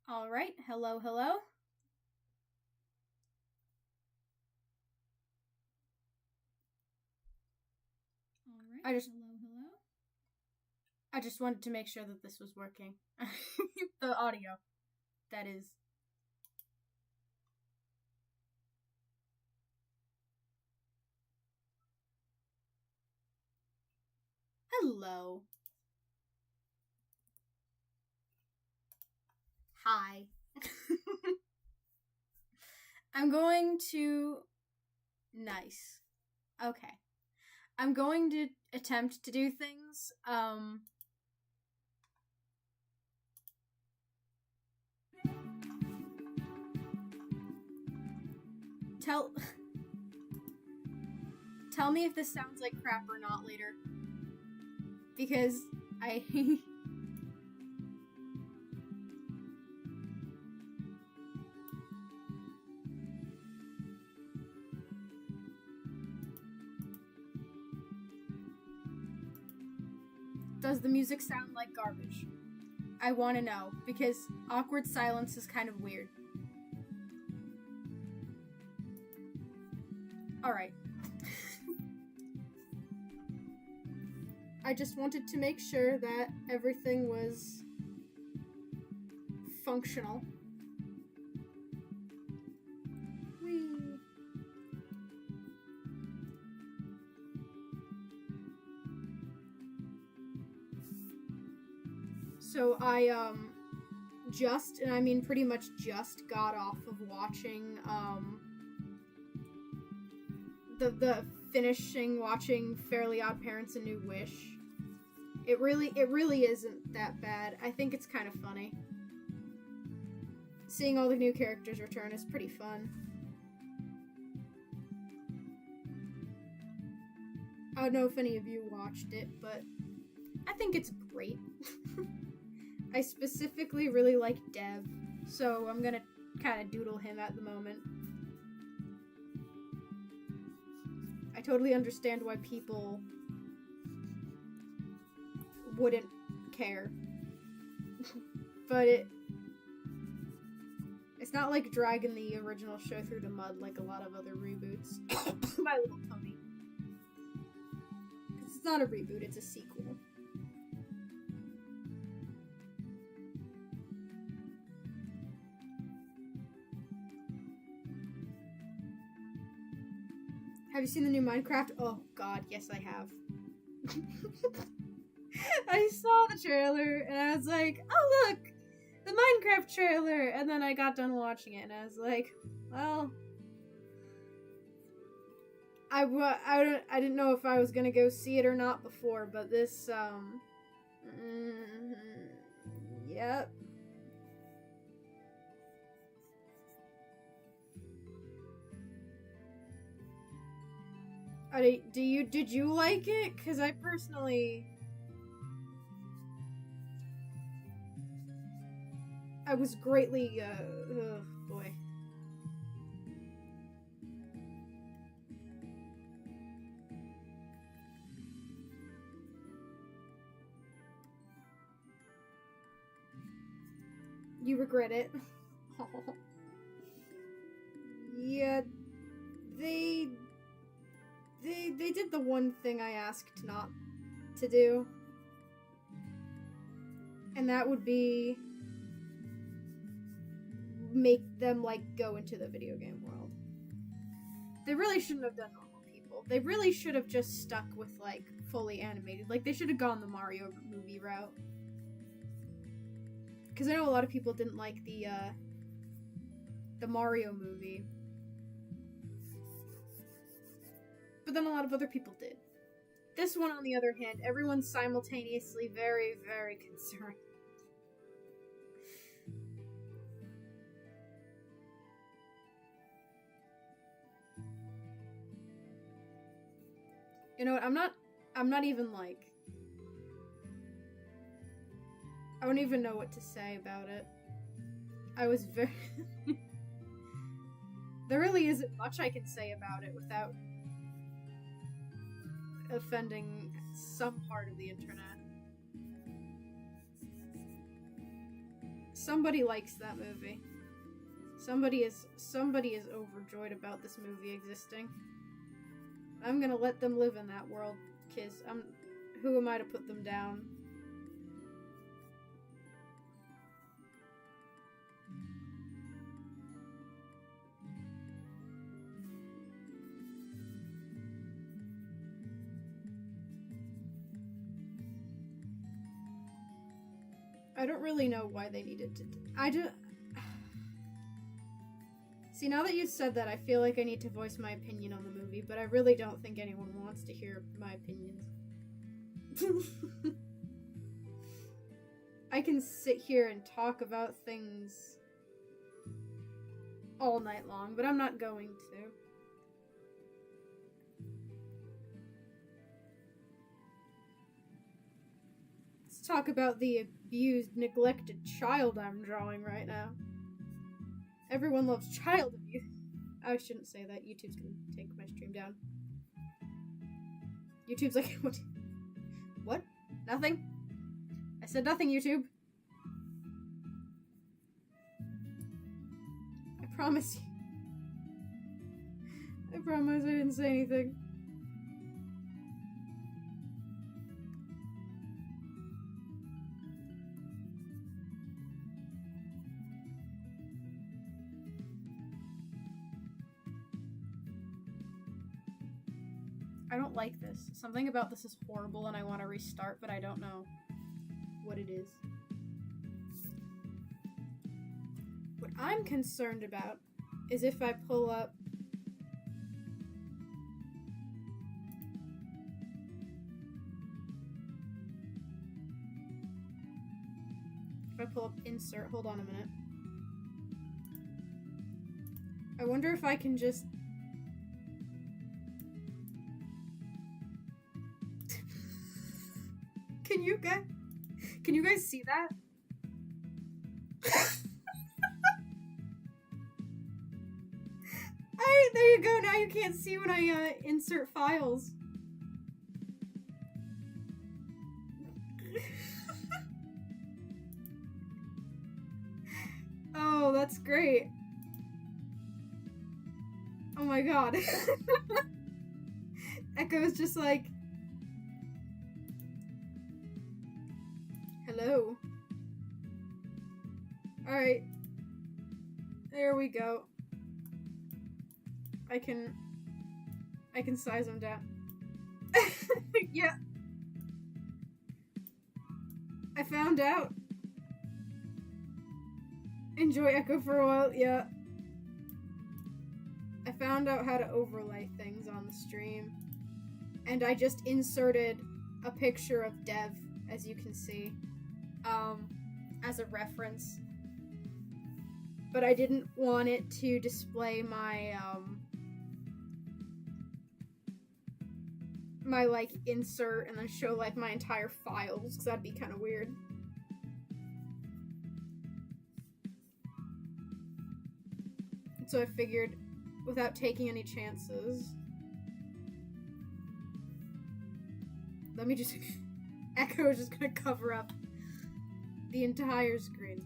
All right. Hello, hello. All right. I just Hello, hello. I just wanted to make sure that this was working. The audio. That is. Hello. Hi. I'm going to nice. Okay. I'm going to attempt to do things. Tell tell me if this sounds like crap or not later. Because I does the music sound like garbage? I want to know because awkward silence is kind of weird. All right. I just wanted to make sure that everything was functional. Whee. So I just, and I mean pretty much just got off of watching the finishing watching Fairly Odd Parents: A New Wish. It really isn't that bad. I think it's kind of funny. Seeing all the new characters return is pretty fun. I don't know if any of you watched it, but I think it's great. I specifically really like Dev, so I'm gonna kind of doodle him at the moment. I totally understand why people wouldn't care, but it's not like dragging the original show through the mud like a lot of other reboots. My Little Pony. Because it's not a reboot, it's a sequel. Have you seen the new Minecraft? Oh god, yes I have. I saw the trailer and I was like, oh look, the Minecraft trailer, and then I got done watching it and I was like, well, I didn't know if I was gonna go see it or not before, but this yep. Did you like it? Because I personally, I was greatly oh boy. You regret it. Yeah, they they did the one thing I asked not to do, and that would be make them like go into the video game world. They really shouldn't have done normal people. They really should have just stuck with like fully animated. Like they should have gone the Mario movie route. Because I know a lot of people didn't like the Mario movie, but then a lot of other people did. This one, on the other hand, everyone's simultaneously very, very concerned. You know what? I'm not even like. I don't even know what to say about it. I was very. There really isn't much I can say about it without offending some part of the internet. somebody likes that movie. Somebody is overjoyed about this movie existing. I'm gonna let them live in that world, kids. Who am I to put them down? I don't really know why they needed to. See, now that you said that, I feel like I need to voice my opinion on the movie, but I really don't think anyone wants to hear my opinions. I can sit here and talk about things all night long, but I'm not going to. Let's talk about the abused, neglected child I'm drawing right now. Everyone loves child abuse. I shouldn't say that. YouTube's gonna take my stream down. YouTube's like, what? What? Nothing? I said nothing, YouTube. I promise you. I promise I didn't say anything. I don't like this. Something about this is horrible and I want to restart, but I don't know what it is. What I'm concerned about is if I pull up insert, hold on a minute. I wonder if I can just Can you guys see that? There you go. Now you can't see when I insert files. Oh, that's great. Oh my god. Echo's just like, hello. Alright. There we go. I can size them down. Yeah. I found out. Enjoy Echo for a while, yeah. I found out how to overlay things on the stream. And I just inserted a picture of Dev, as you can see, as a reference. But I didn't want it to display my, my, like, insert and then show, like, my entire files, because that'd be kind of weird. So I figured, without taking any chances, let me just... Echo is just gonna cover up the entire screen.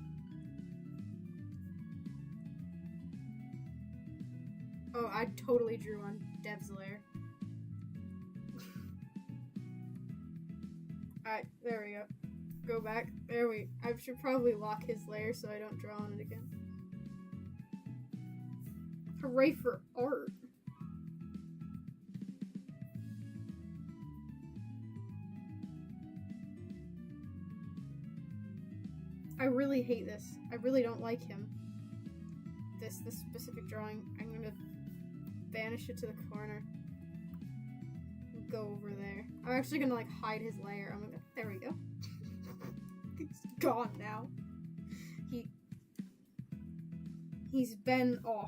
Oh, I totally drew on Dev's lair. Alright, there we go. Go back. I should probably lock his lair so I don't draw on it again. Hooray for art. I really hate this. I really don't like him. This specific drawing. I'm gonna banish it to the corner. Go over there. I'm actually gonna like hide his lair. There we go. It's gone now. He's been offed.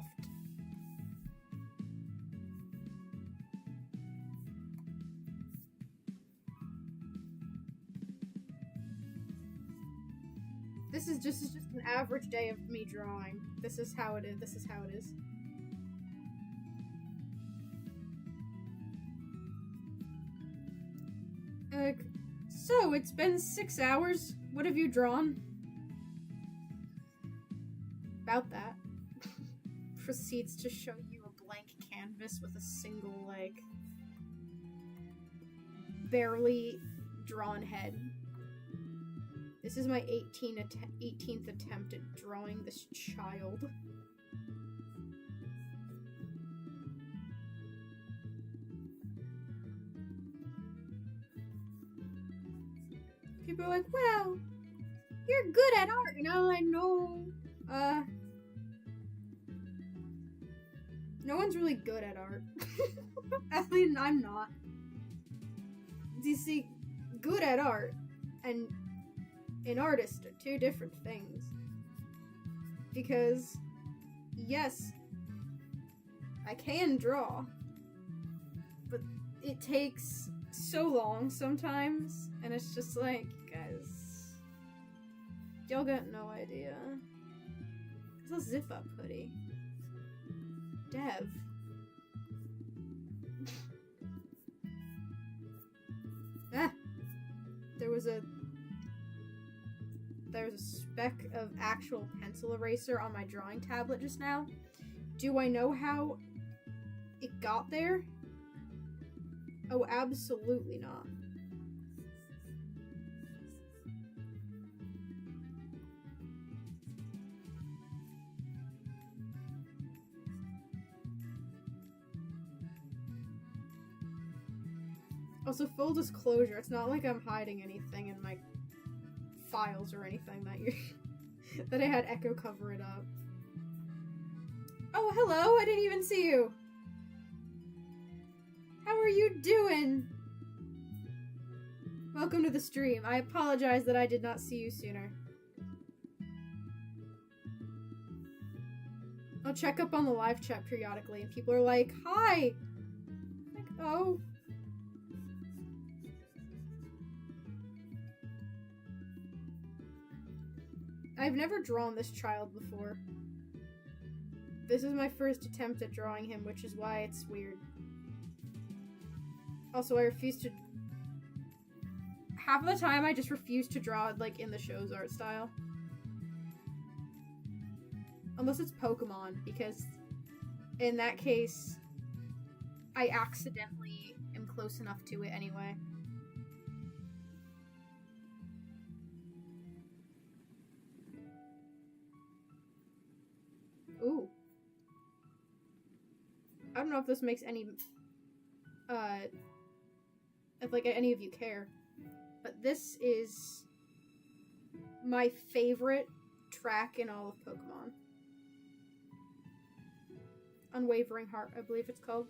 This is just an average day of me drawing. This is how it is. This is how it is. So, it's been 6 hours. What have you drawn? about that. Proceeds to show you a blank canvas with a single, like, barely drawn head. This is my 18th attempt at drawing this child. People are like, well, you're good at art, and I'm like, no, no one's really good at art. I mean, I'm not. You see, good at art and an artist are two different things. Because, yes, I can draw, but it takes so long sometimes, and it's just like, guys, y'all got no idea. It's a zip-up hoodie. Dev. There was a speck of actual pencil eraser on my drawing tablet just now. Do I know how it got there? Oh, absolutely not. Also, full disclosure, it's not like I'm hiding anything in my files or anything that you that I had Echo cover it up. Oh, hello! I didn't even see you! How are you doing? Welcome to the stream. I apologize that I did not see you sooner. I'll check up on the live chat periodically, and people are like, hi! Like, oh. I've never drawn this child before. This is my first attempt at drawing him, which is why it's weird. Also, I refuse to... Half of the time, I just refuse to draw, like, in the show's art style. Unless it's Pokemon, because in that case, I accidentally am close enough to it anyway. Ooh. I don't know if this makes any, if, like, any of you care, but this is my favorite track in all of Pokemon. Unwavering Heart, I believe it's called.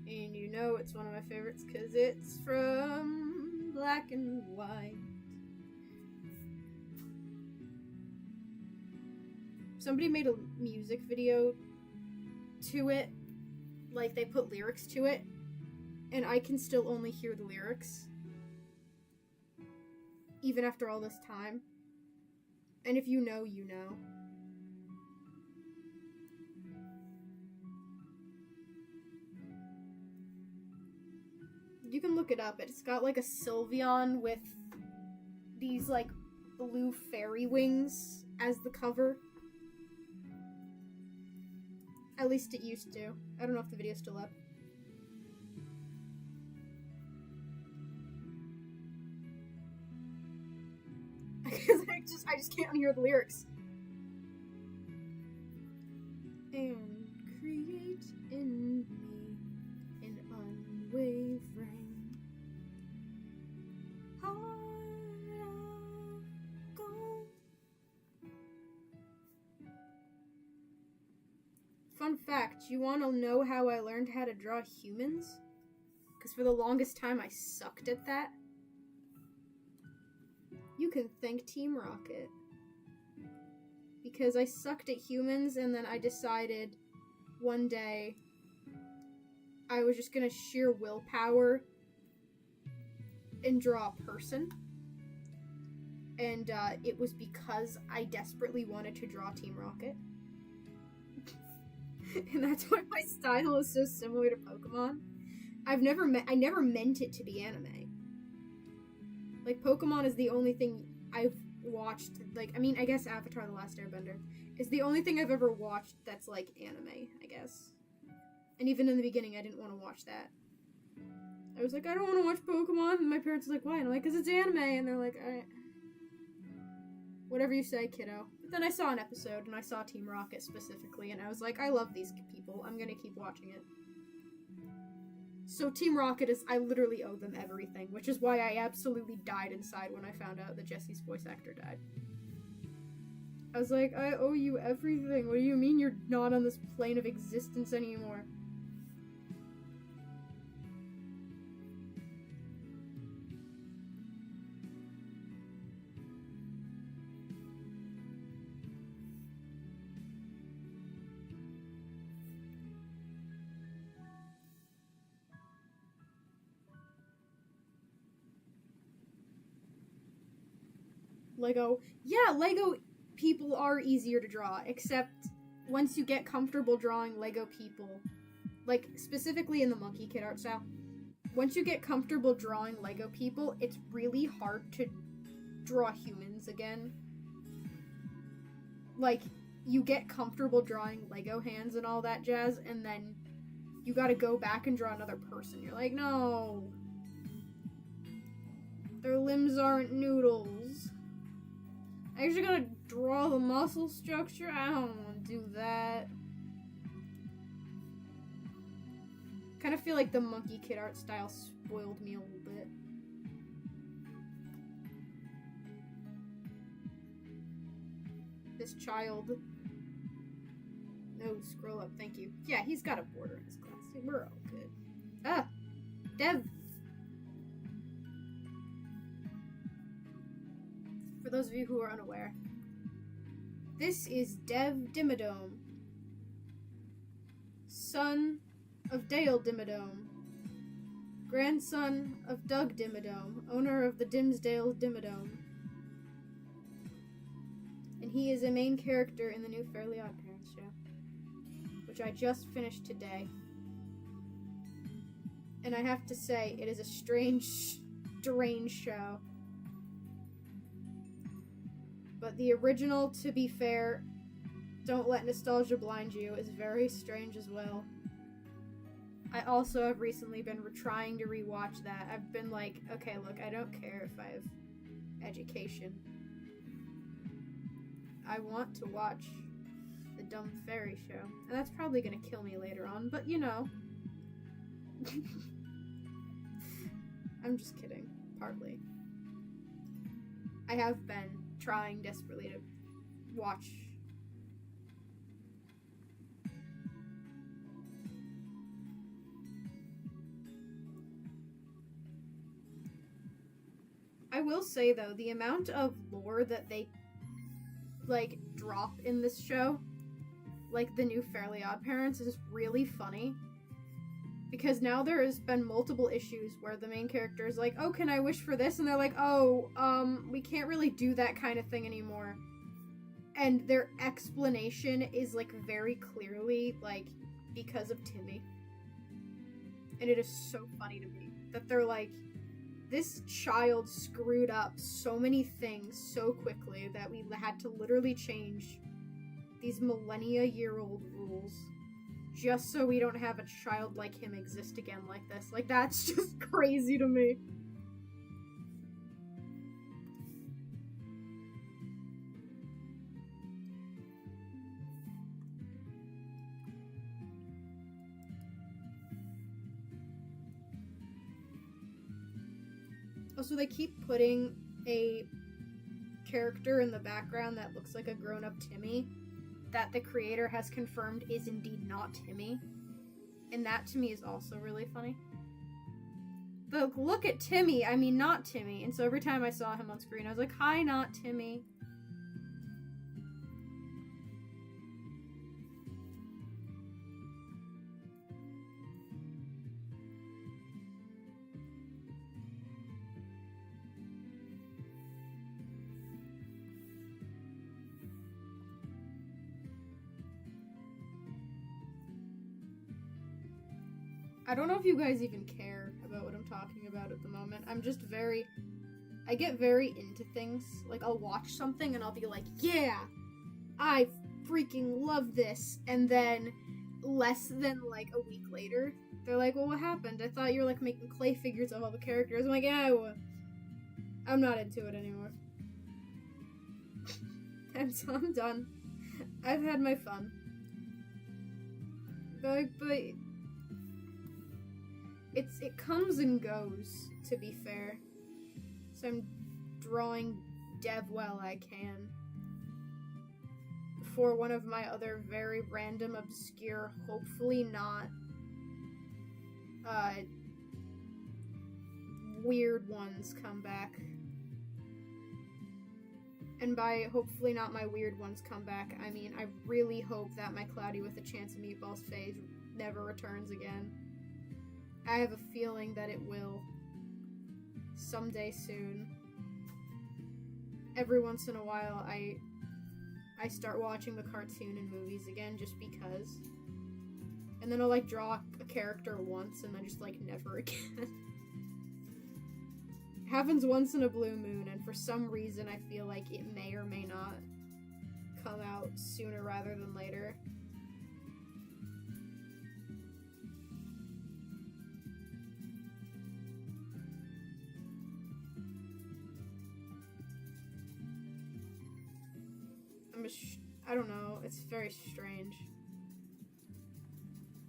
And you know it's one of my favorites because it's from Black and White. Somebody made a music video to it, like they put lyrics to it, and I can still only hear the lyrics, even after all this time. And if you know, you know. You can look it up. It's got like a Sylveon with these like blue fairy wings as the cover. At least it used to. I don't know if the video's still up. Because I just can't hear the lyrics. And create in me an unwavering heart of gold. Fun fact, you want to know how I learned how to draw humans? Because for the longest time I sucked at that. You can thank Team Rocket. Because I sucked at humans, and then I decided one day I was just gonna sheer willpower and draw a person. And it was because I desperately wanted to draw Team Rocket. And that's why my style is so similar to Pokemon. I never meant it to be anime. Like, Pokemon is the only thing I've watched, like, I mean, I guess Avatar: The Last Airbender is the only thing I've ever watched that's like anime, I guess. And even in the beginning, I didn't want to watch that. I was like, I don't want to watch Pokemon, and my parents were like, why? And I'm like, because it's anime, and they're like, alright. Whatever you say, kiddo. But then I saw an episode, and I saw Team Rocket specifically, and I was like, I love these people. I'm gonna keep watching it. So Team Rocket is, I literally owe them everything, which is why I absolutely died inside when I found out that Jesse's voice actor died. I was like, I owe you everything. What do you mean you're not on this plane of existence anymore? Lego. Yeah, Lego people are easier to draw, except once you get comfortable drawing Lego people, like specifically in the Monkey Kid art style, once you get comfortable drawing Lego people, it's really hard to draw humans again. Like, you get comfortable drawing Lego hands and all that jazz, and then you gotta go back and draw another person. You're like, no. Their limbs aren't noodles. I actually gotta draw the muscle structure. I don't want to do that. Kind of feel like the Monkey Kid art style spoiled me a little bit. This child. No, scroll up, thank you. Yeah, he's got a border in his class. We're all good. Ah! Dev! For those of you who are unaware, this is Dev Dimmadome, son of Dale Dimmadome, grandson of Doug Dimmadome, owner of the Dimsdale Dimmadome. And he is a main character in the new Fairly OddParents show, which I just finished today. And I have to say, it is a strange show. But the original, to be fair, Don't Let Nostalgia Blind You, is very strange as well. I also have recently been trying to rewatch that. I've been like, okay, look, I don't care if I have education. I want to watch the Dumb Fairy Show. And that's probably gonna kill me later on, but you know. I'm just kidding, partly. I have been trying desperately to watch. I will say though, the amount of lore that they like drop in this show, like the new Fairly OddParents, is really funny. Because now there has been multiple issues where the main character is like, oh, can I wish for this? And they're like, oh, we can't really do that kind of thing anymore. And their explanation is, like, very clearly, like, because of Timmy. And it is so funny to me that they're like, this child screwed up so many things so quickly that we had to literally change these millennia-year-old rules just so we don't have a child like him exist again like this. Like, that's just crazy to me. Also, they keep putting a character in the background that looks like a grown-up Timmy that the creator has confirmed is indeed not Timmy. And that to me is also really funny. But look at Timmy, I mean not Timmy. And so every time I saw him on screen, I was like, hi, not Timmy. I don't know if you guys even care about what I'm talking about at the moment. I'm just very I get very into things. Like, I'll watch something and I'll be like, yeah, I freaking love this. And then less than like a week later, they're like, well, what happened? I thought you were like making clay figures of all the characters. I'm like, yeah, I was. I'm not into it anymore. And so I'm done. I've had my fun. But it comes and goes, to be fair. So I'm drawing dev while I can. Before one of my other very random, obscure, hopefully not weird ones come back. And by hopefully not my weird ones come back, I mean I really hope that my Cloudy with a Chance of Meatballs phase never returns again. I have a feeling that it will. Someday soon. Every once in a while, I start watching the cartoon and movies again just because. And then I'll like draw a character once and then just like never again. It happens once in a blue moon, and for some reason I feel like it may or may not come out sooner rather than later. I don't know, it's very strange.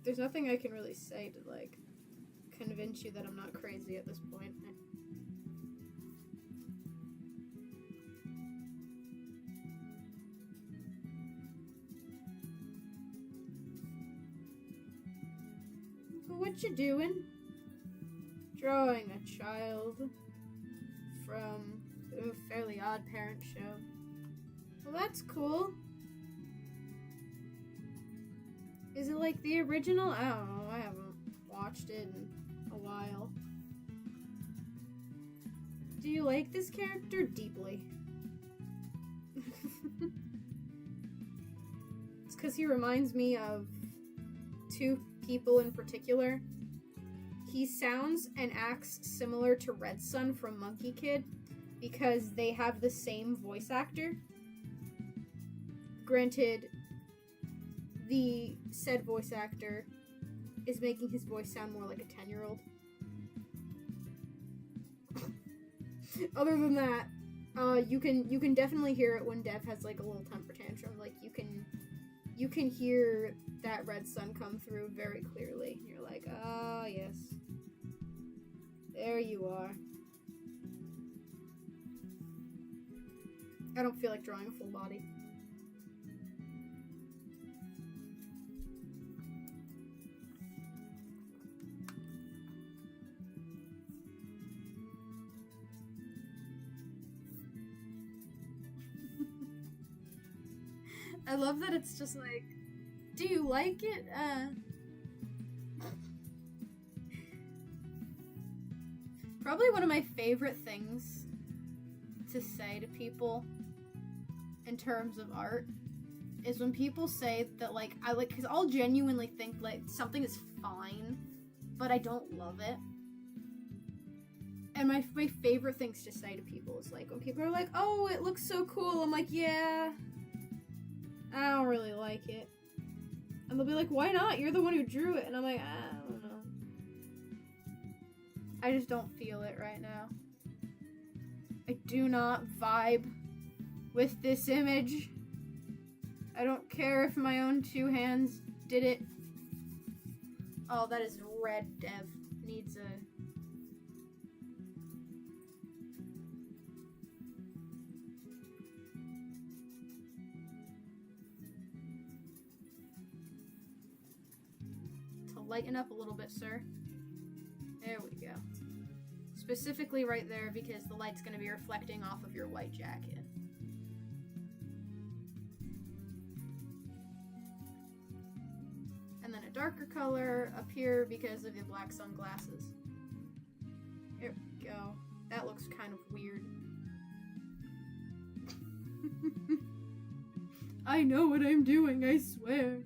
There's nothing I can really say to, like, convince you that I'm not crazy at this point. But what you doing? Drawing a child from a Fairly Odd Parent show. Well, that's cool. Is it like the original? I don't know. I haven't watched it in a while. Do you like this character? Deeply. It's because he reminds me of two people in particular. He sounds and acts similar to Red Sun from Monkey Kid because they have the same voice actor. Granted, the said voice actor is making his voice sound more like a 10-year-old. Other than that, you can definitely hear it when Dev has like a little temper tantrum. Like you can hear that Red Sun come through very clearly. You're like, ah, yes, there you are. I don't feel like drawing a full body. I love that it's just like, do you like it? Probably one of my favorite things to say to people in terms of art is when people say that, like, I like, because I'll genuinely think, like, something is fine, but I don't love it. And my favorite things to say to people is, like, when people are like, oh, it looks so cool, I'm like, yeah, I don't really like it. And they'll be like, why not? You're the one who drew it. And I'm like, I don't know. I just don't feel it right now. I do not vibe with this image. I don't care if my own two hands did it. Oh, that is red, Dev. Needs a... lighten up a little bit, sir. There we go. Specifically right there because the light's going to be reflecting off of your white jacket. And then a darker color up here because of your black sunglasses. There we go. That looks kind of weird. I know what I'm doing, I swear.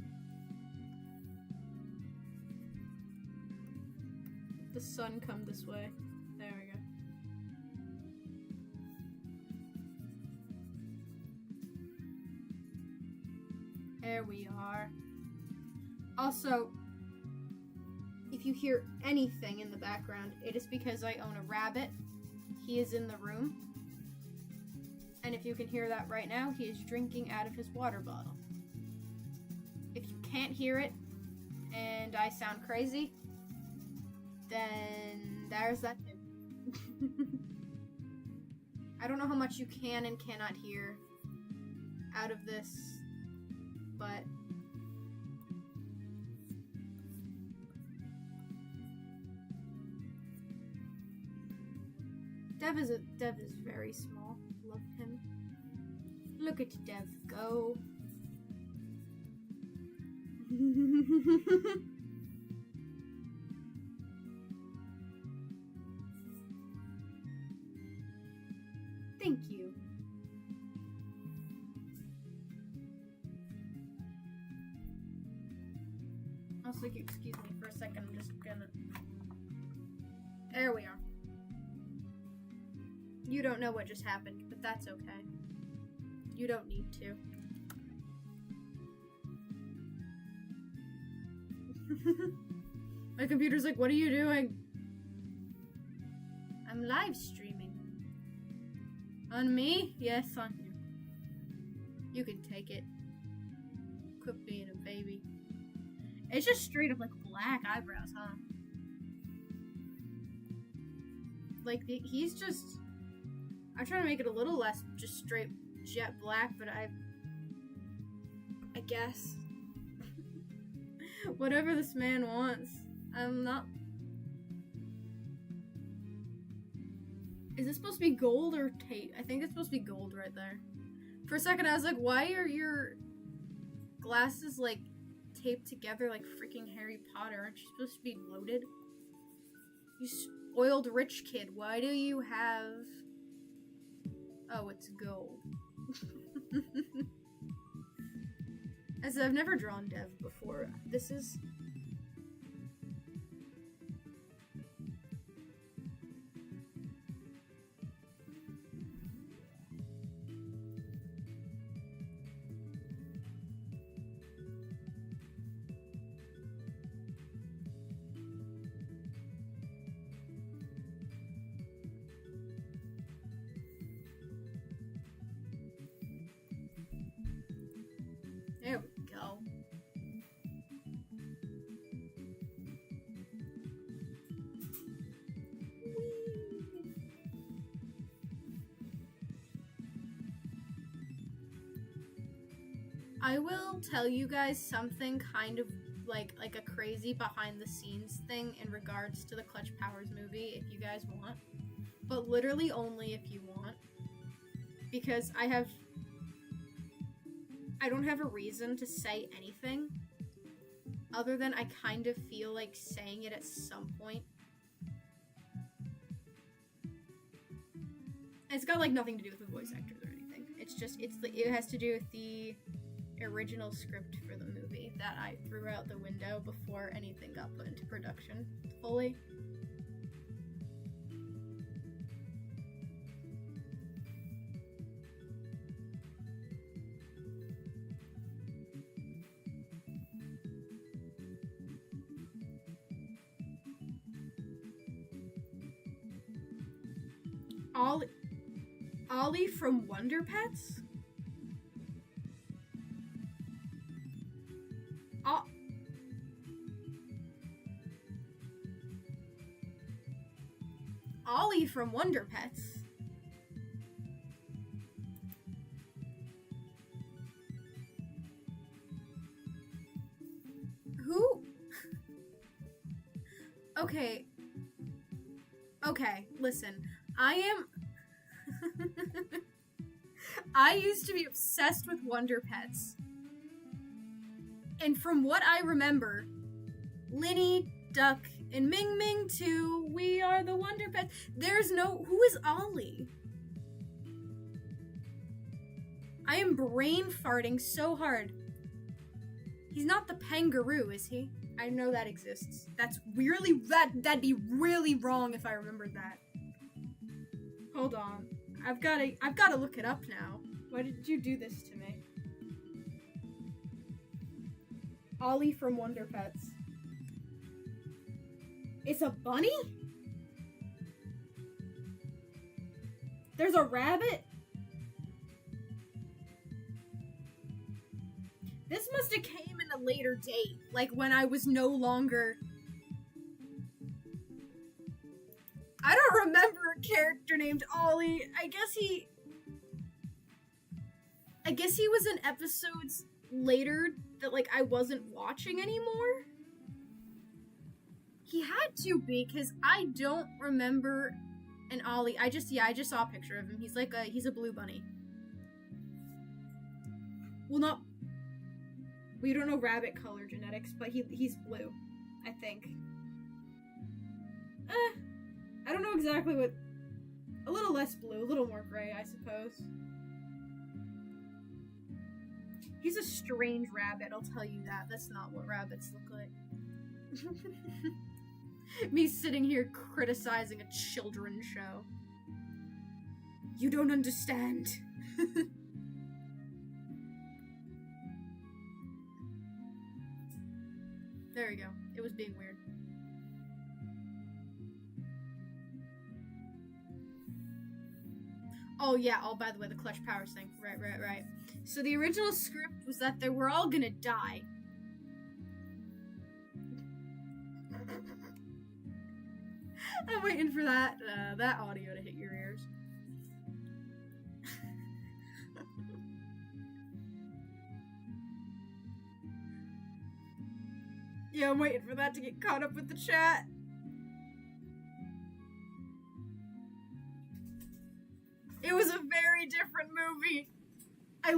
The sun come this way. There we go. There we are. Also, if you hear anything in the background, it is because I own a rabbit. He is in the room. And if you can hear that right now, he is drinking out of his water bottle. If you can't hear it, and I sound crazy, then there's that tip. I don't know how much you can and cannot hear out of this, but Dev is very small. Love him. Look at Dev go. Thank you. Also, excuse me for a second. I'm just gonna. There we are. You don't know what just happened, but that's okay. You don't need to. My computer's like, what are you doing? I'm live streaming. On me? Yes, on you. You can take it. Quit being a baby. It's just straight up like black eyebrows, huh? Like, he's just... I'm trying to make it a little less just straight jet black, but I guess. Whatever this man wants. I'm not... Is this supposed to be gold or tape? I think it's supposed to be gold right there. For a second I was like, why are your glasses like taped together like freaking Harry Potter? Aren't you supposed to be loaded? You spoiled rich kid. Why do you have... Oh, it's gold. As I've never drawn Dev before. This is... There we go. I will tell you guys something kind of like a crazy behind the scenes thing in regards to the Clutch Powers movie if you guys want. But literally only if you want. Because I don't have a reason to say anything other than I kind of feel like saying it at some point. And it's got like nothing to do with the voice actors or anything. It's just it has to do with the original script for the movie that I threw out the window before anything got put into production fully. Ollie from Wonder Pets? Ollie from Wonder Pets? Who? Okay. Okay, listen. I used to be obsessed with Wonder Pets. And from what I remember, Linny, Duck, and Ming Ming too, we are the Wonder Pets. Who is Ollie? I am brain farting so hard. He's not the kangaroo, is he? I know that exists. That'd be really wrong if I remembered that. Hold on. I've gotta look it up now. Why did you do this to me? Ollie from Wonder Pets. It's a bunny? There's a rabbit? This must have came in a later date, like when I was no longer... I don't remember a character named Ollie. I guess he was in episodes later that, like, I wasn't watching anymore. He had to be, because I don't remember an Ollie. I just saw a picture of him. He's a blue bunny. Well, we don't know rabbit color genetics, but he's blue, I think. I don't know exactly what... A little less blue, a little more gray, I suppose. He's a strange rabbit, I'll tell you that. That's not what rabbits look like. Me sitting here criticizing a children's show. You don't understand. There we go. It was being weird. Oh yeah, by the way, the clutch powers thing. Right. So the original script was that they were all gonna die. I'm waiting for that audio to hit your ears. Yeah, I'm waiting for that to get caught up with the chat. It was a very different movie. I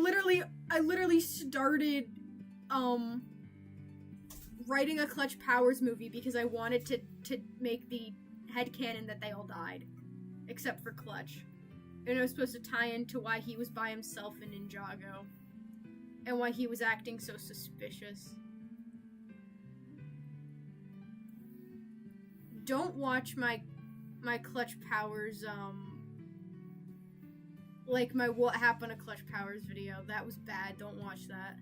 literally started writing a Clutch Powers movie because I wanted to make the headcanon that they all died. Except for Clutch. And it was supposed to tie into why he was by himself in Ninjago. And why he was acting so suspicious. Don't watch my Clutch Powers, like my What Happened to Clutch Powers video. That was bad. Don't watch that.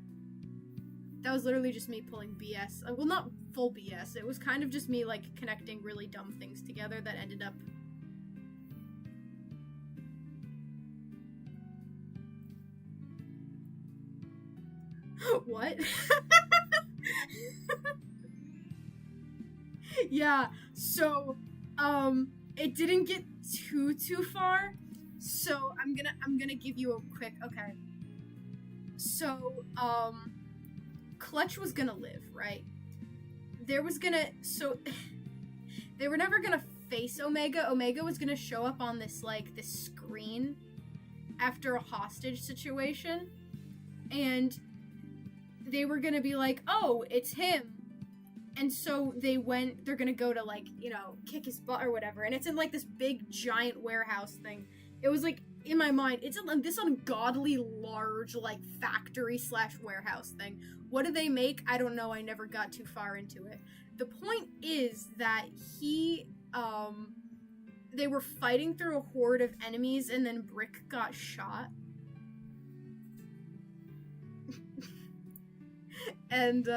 That was literally just me pulling BS. Well, not full BS. It was kind of just me, like, connecting really dumb things together that ended up... What? Yeah, so, it didn't get too far, so I'm gonna give you a quick, okay. So, Clutch was gonna live, right? They were never gonna face Omega. Omega was gonna show up on this screen after a hostage situation, and they were gonna be like, oh, it's him. And so they're gonna go to, like, you know, kick his butt or whatever. And it's in, like, this big, giant warehouse thing. It was, like, in my mind, it's this ungodly large, like, factory/warehouse thing. What do they make? I don't know. I never got too far into it. The point is that they were fighting through a horde of enemies, and then Brick got shot. And,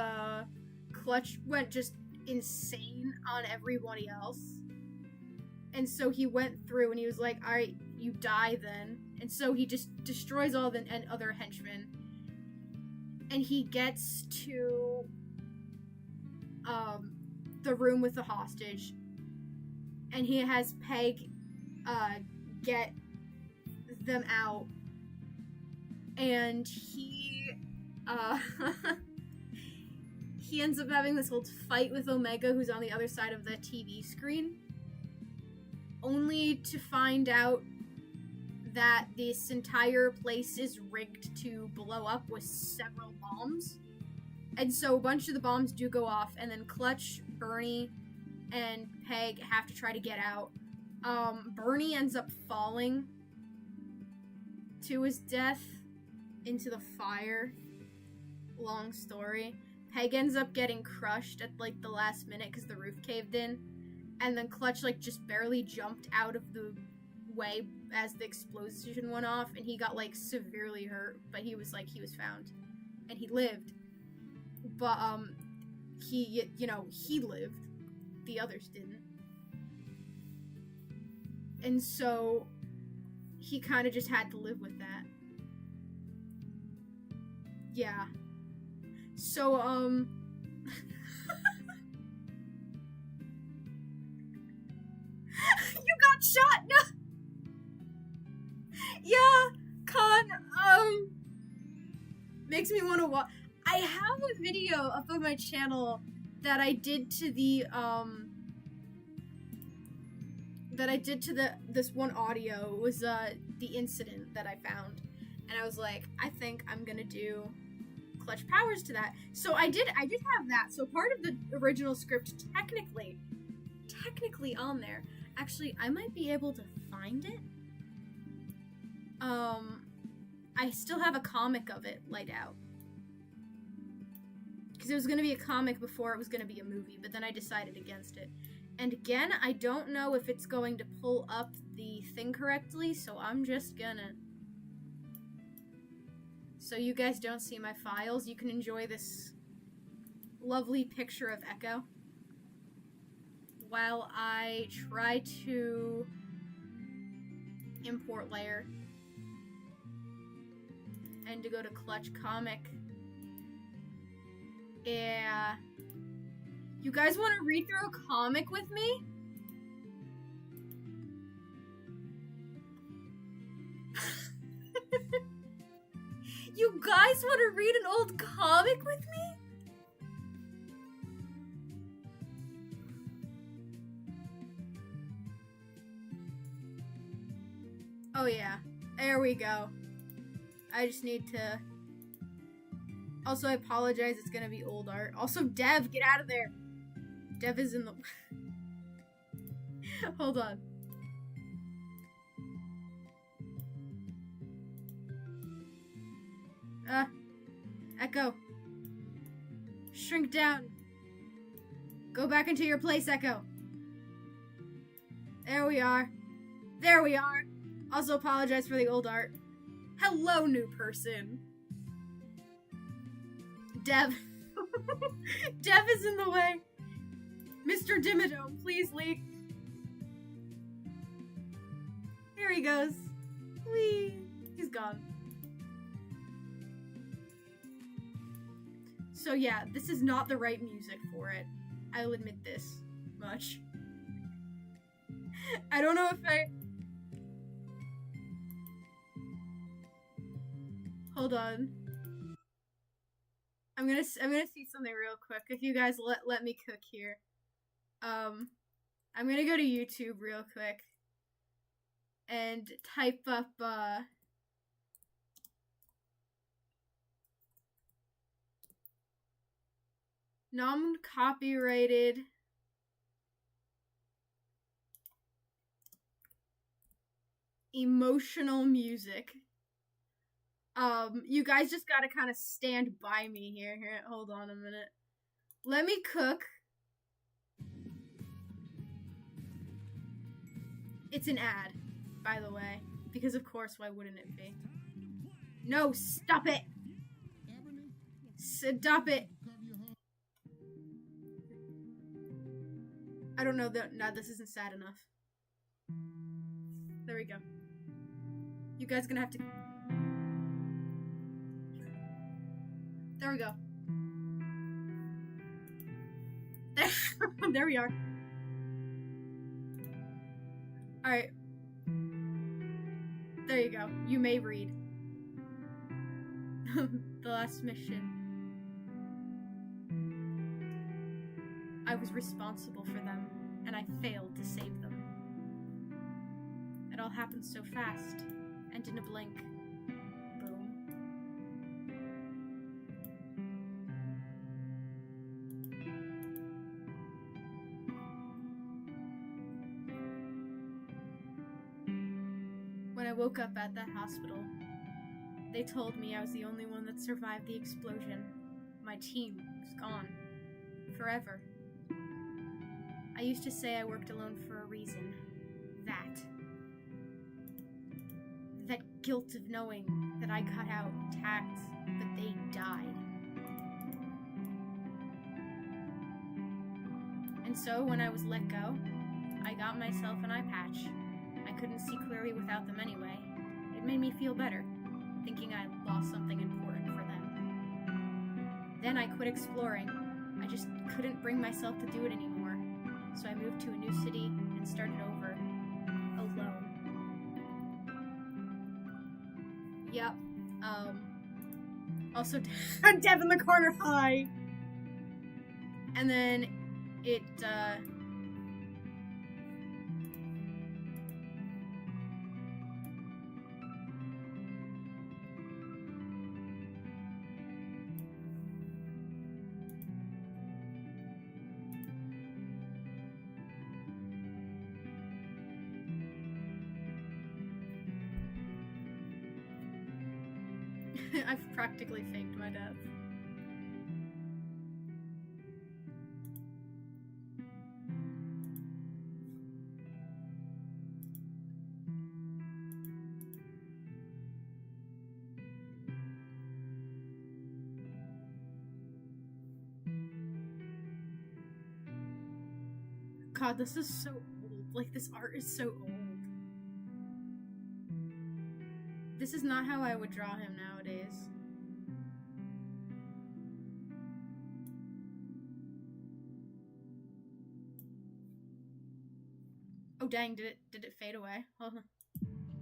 Clutch went just insane on everybody else. And so he went through and he was like, alright, you die then. And so he just destroys all the other henchmen. And he gets to the room with the hostage. And he has Peg get them out. And he he ends up having this whole fight with Omega, who's on the other side of the TV screen, only to find out that this entire place is rigged to blow up with several bombs. And so a bunch of the bombs do go off, and then Clutch, Bernie, and Peg have to try to get out. Bernie ends up falling to his death into the fire. Long story. Peg ends up getting crushed at, like, the last minute because the roof caved in. And then Clutch, like, just barely jumped out of the way as the explosion went off. And he got, like, severely hurt. But he was found. And he lived. but he, you know, he lived, the others didn't. And so he kind of just had to live with that. Yeah. So, you got shot! No! Yeah, Con, makes me want to watch. I have a video up on my channel that I did to the, this one audio. It was, the incident that I found. And I was like, I think I'm gonna do Clutch Powers to that. So I did have that. So part of the original script technically on there. Actually, I might be able to find it. I still have a comic of it laid out. Because it was going to be a comic before it was going to be a movie, but then I decided against it. And again, I don't know if it's going to pull up the thing correctly, so I'm just gonna... So you guys don't see my files, you can enjoy this lovely picture of Echo while I try to import layer and to go to Clutch Comic. Yeah. You guys want to read through a comic with me? You guys want to read an old comic with me? Oh yeah, there we go. I just need to... Also, I apologize, it's gonna be old art. Also, Dev, get out of there! Dev is in the... Hold on. Echo. Shrink down. Go back into your place, Echo. There we are. There we are. Also apologize for the old art. Hello, new person. Dev. Dev is in the way. Mr. Dimmadome, please leave. Here he goes. Whee! He's gone. So yeah, this is not the right music for it. I'll admit this much. I don't know if I... Hold on. I'm gonna see something real quick. If you guys let me cook here. I'm gonna go to YouTube real quick and type up non-copyrighted emotional music. You guys just gotta kind of stand by me here. Here, hold on a minute. Let me cook. It's an ad, by the way, because of course, why wouldn't it be? No, stop it! Stop it! I don't know that. No, this isn't sad enough. There we go. You guys gonna have to. There we go. There we are. Alright. There you go. You may read. The last mission. I was responsible for them, and I failed to save them. It all happened so fast, and in a blink. Boom. When I woke up at that hospital, they told me I was the only one that survived the explosion. My team was gone. Forever. I used to say I worked alone for a reason. That guilt of knowing that I got out intact, but they died. And so when I was let go, I got myself an eye patch. I couldn't see clearly without them anyway. It made me feel better, thinking I lost something important for them. Then I quit exploring. I just couldn't bring myself to do it anymore. So I moved to a new city and started over. Alone. Yep. Also, Dev in the corner, hi! And then it, I've practically faked my death. God, this is so old. Like, this art is so old. This is not how I would draw him nowadays. Oh dang, did it fade away?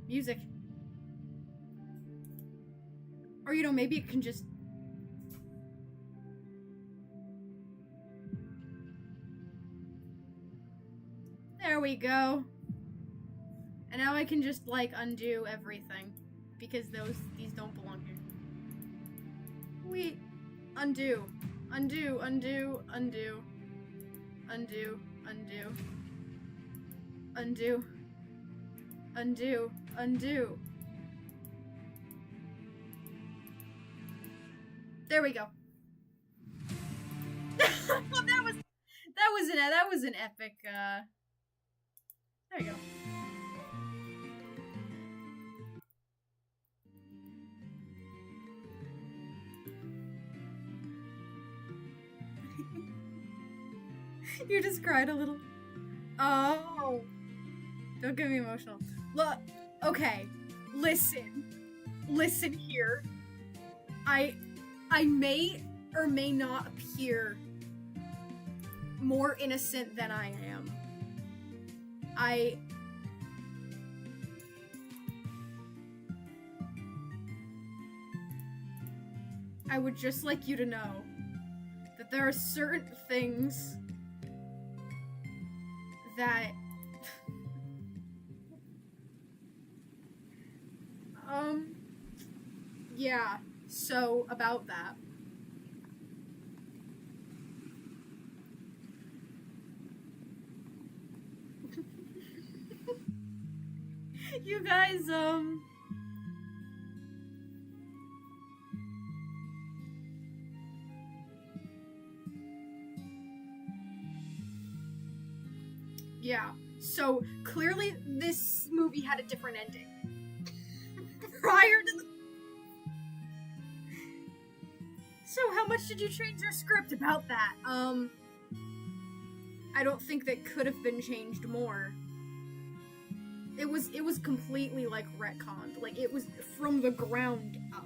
Music. Or, you know, maybe it can just... There we go. And now I can just, like, undo everything. Because these don't belong here. Wait. Undo. Undo, undo, undo. Undo, undo. Undo. Undo, undo. There we go. that was an epic, there you go. You just cried a little. Oh. Don't get me emotional. Look, okay. Listen. Listen here. I may or may not appear more innocent than I am. I would just like you to know that there are certain things that yeah, so about that. You guys, yeah, so clearly this movie had a different ending. Prior to the... So how much did you change your script about that? I don't think that could have been changed more. It was completely, like, retconned. Like, it was from the ground up.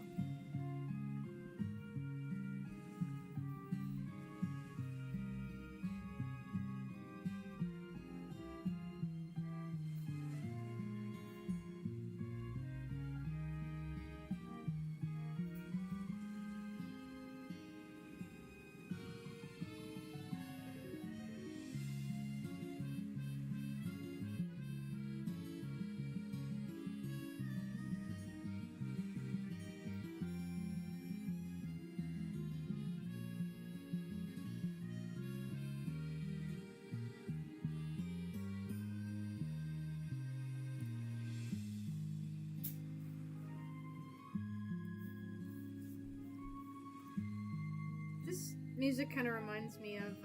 This music kind of reminds me of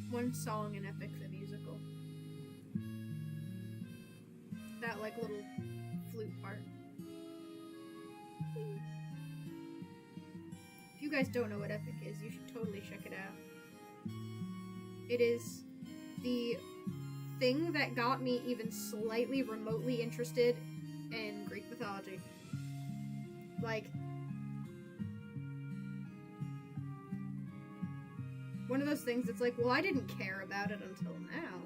one song in Epic the Musical. That, like, little flute part. If you guys don't know what Epic is, you should totally check it out. It is the thing that got me even slightly remotely interested in Greek mythology. Like, one of those things that's like, well, I didn't care about it until now.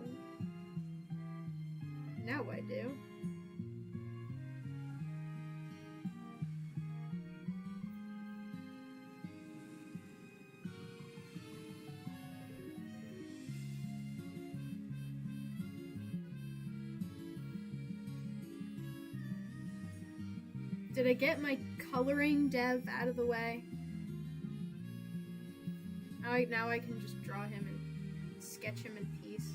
Now I do. Did I get my coloring dev out of the way? Now I can just draw him and sketch him in peace.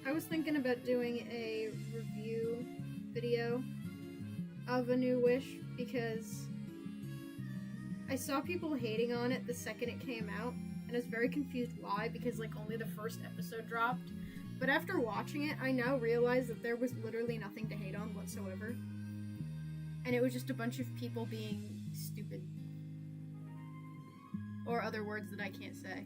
I was thinking about doing a review video of A New Wish because I saw people hating on it the second it came out, and I was very confused why, because like only the first episode dropped. But after watching it, I now realize that there was literally nothing to hate on whatsoever. And it was just a bunch of people being stupid. Or other words that I can't say.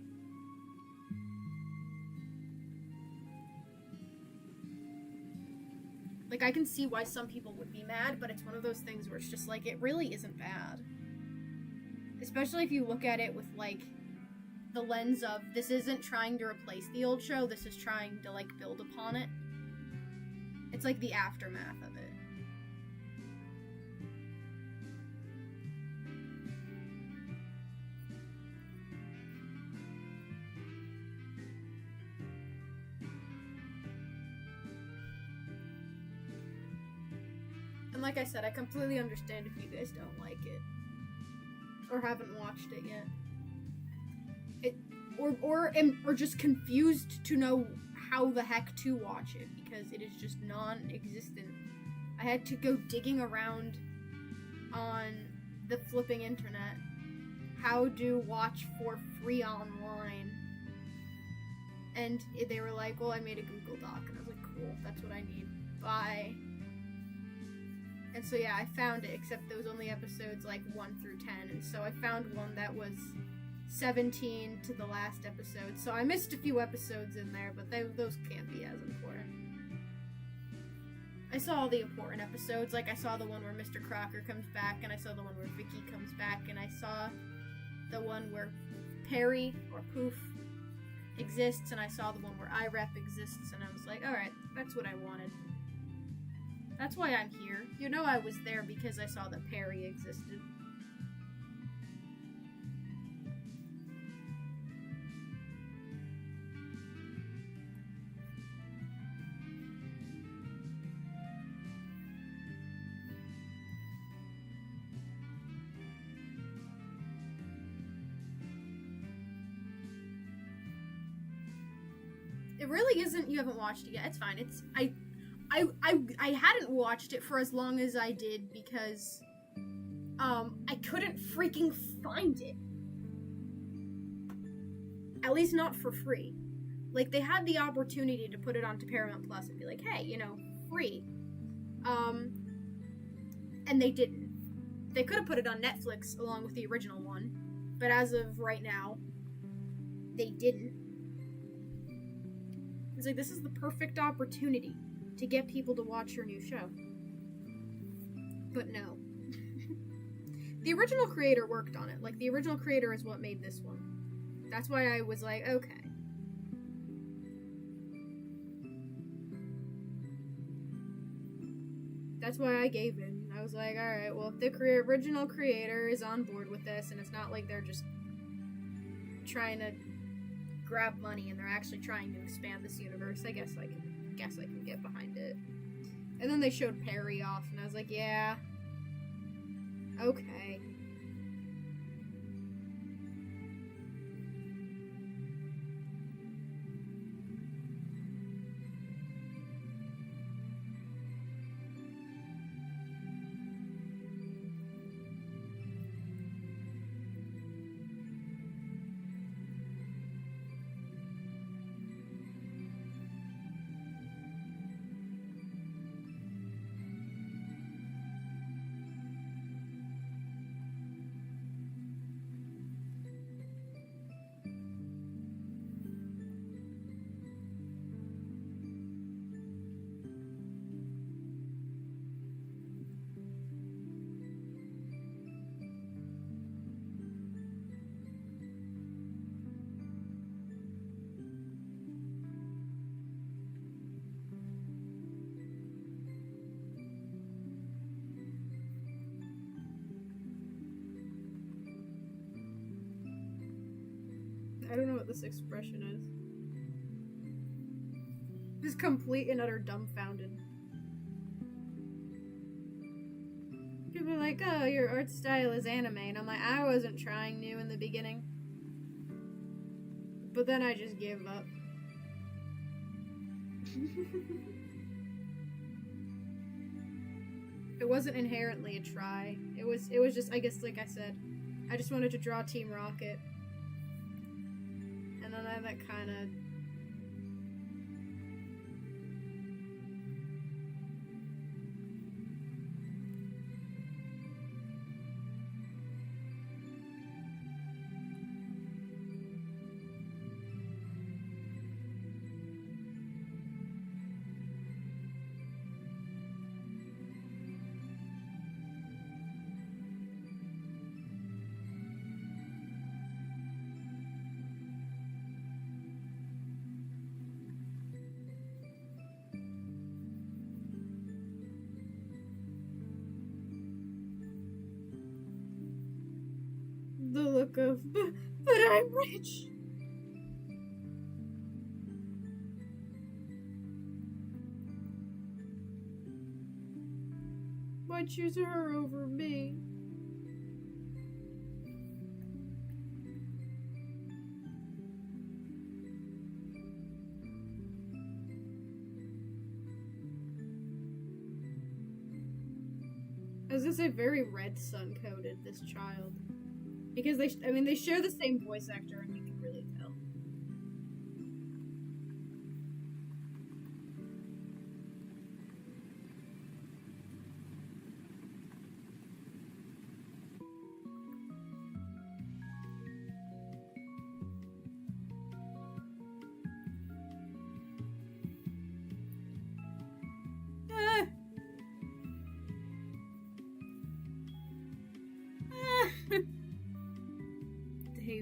Like, I can see why some people would be mad, but it's one of those things where it's just like, it really isn't bad. Especially if you look at it with, like, the lens of, this isn't trying to replace the old show, this is trying to, like, build upon it. It's like the aftermath of it. And like I said, I completely understand if you guys don't like it. Or haven't watched it yet. Or just confused to know how the heck to watch it, because it is just non-existent. I had to go digging around on the flipping internet how to watch for free online. And they were like, well, I made a Google Doc. And I was like, cool, that's what I need. Bye. And so yeah, I found it, except there was only episodes like 1 through 10. And so I found one that was 17 to the last episode. So I missed a few episodes in there, but those can't be as important. I saw all the important episodes. Like, I saw the one where Mr. Crocker comes back, and I saw the one where Vicky comes back, and I saw the one where Perry, or Poof, exists, and I saw the one where IREP exists, and I was like, alright, that's what I wanted. That's why I'm here. You know I was there because I saw that Perry existed. It really isn't. You haven't watched it yet. It's fine. I hadn't watched it for as long as I did because I couldn't freaking find it. At least not for free. Like, they had the opportunity to put it onto Paramount Plus and be like, hey, free. And they didn't. They could have put it on Netflix along with the original one, but as of right now, they didn't. It's like, this is the perfect opportunity to get people to watch your new show. But no. The original creator worked on it. Like, the original creator is what made this one. That's why I was like, okay. That's why I gave in. I was like, alright, well, if the original creator is on board with this, and it's not like they're just trying to grab money and they're actually trying to expand this universe, I guess I can get behind it. And then they showed Perry off, and I was like, yeah. Okay. I don't know what this expression is. Just complete and utter dumbfounded. People are like, oh, your art style is anime. And I'm like, I wasn't trying new in the beginning. But then I just gave up. It wasn't inherently a try. It was just, I guess, like I said, I just wanted to draw Team Rocket. And then that kind of... The look of, but I'm rich. Why choose her over me? Is this a very red sun coated, this child? Because they share the same voice actor, and you can really tell.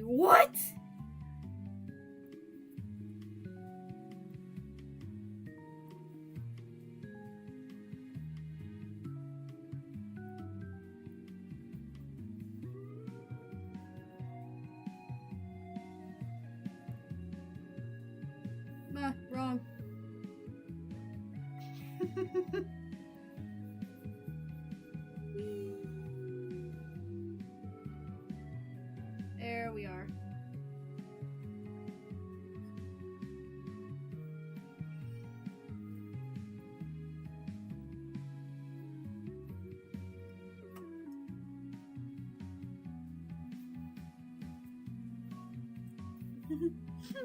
What? Wrong. There we are.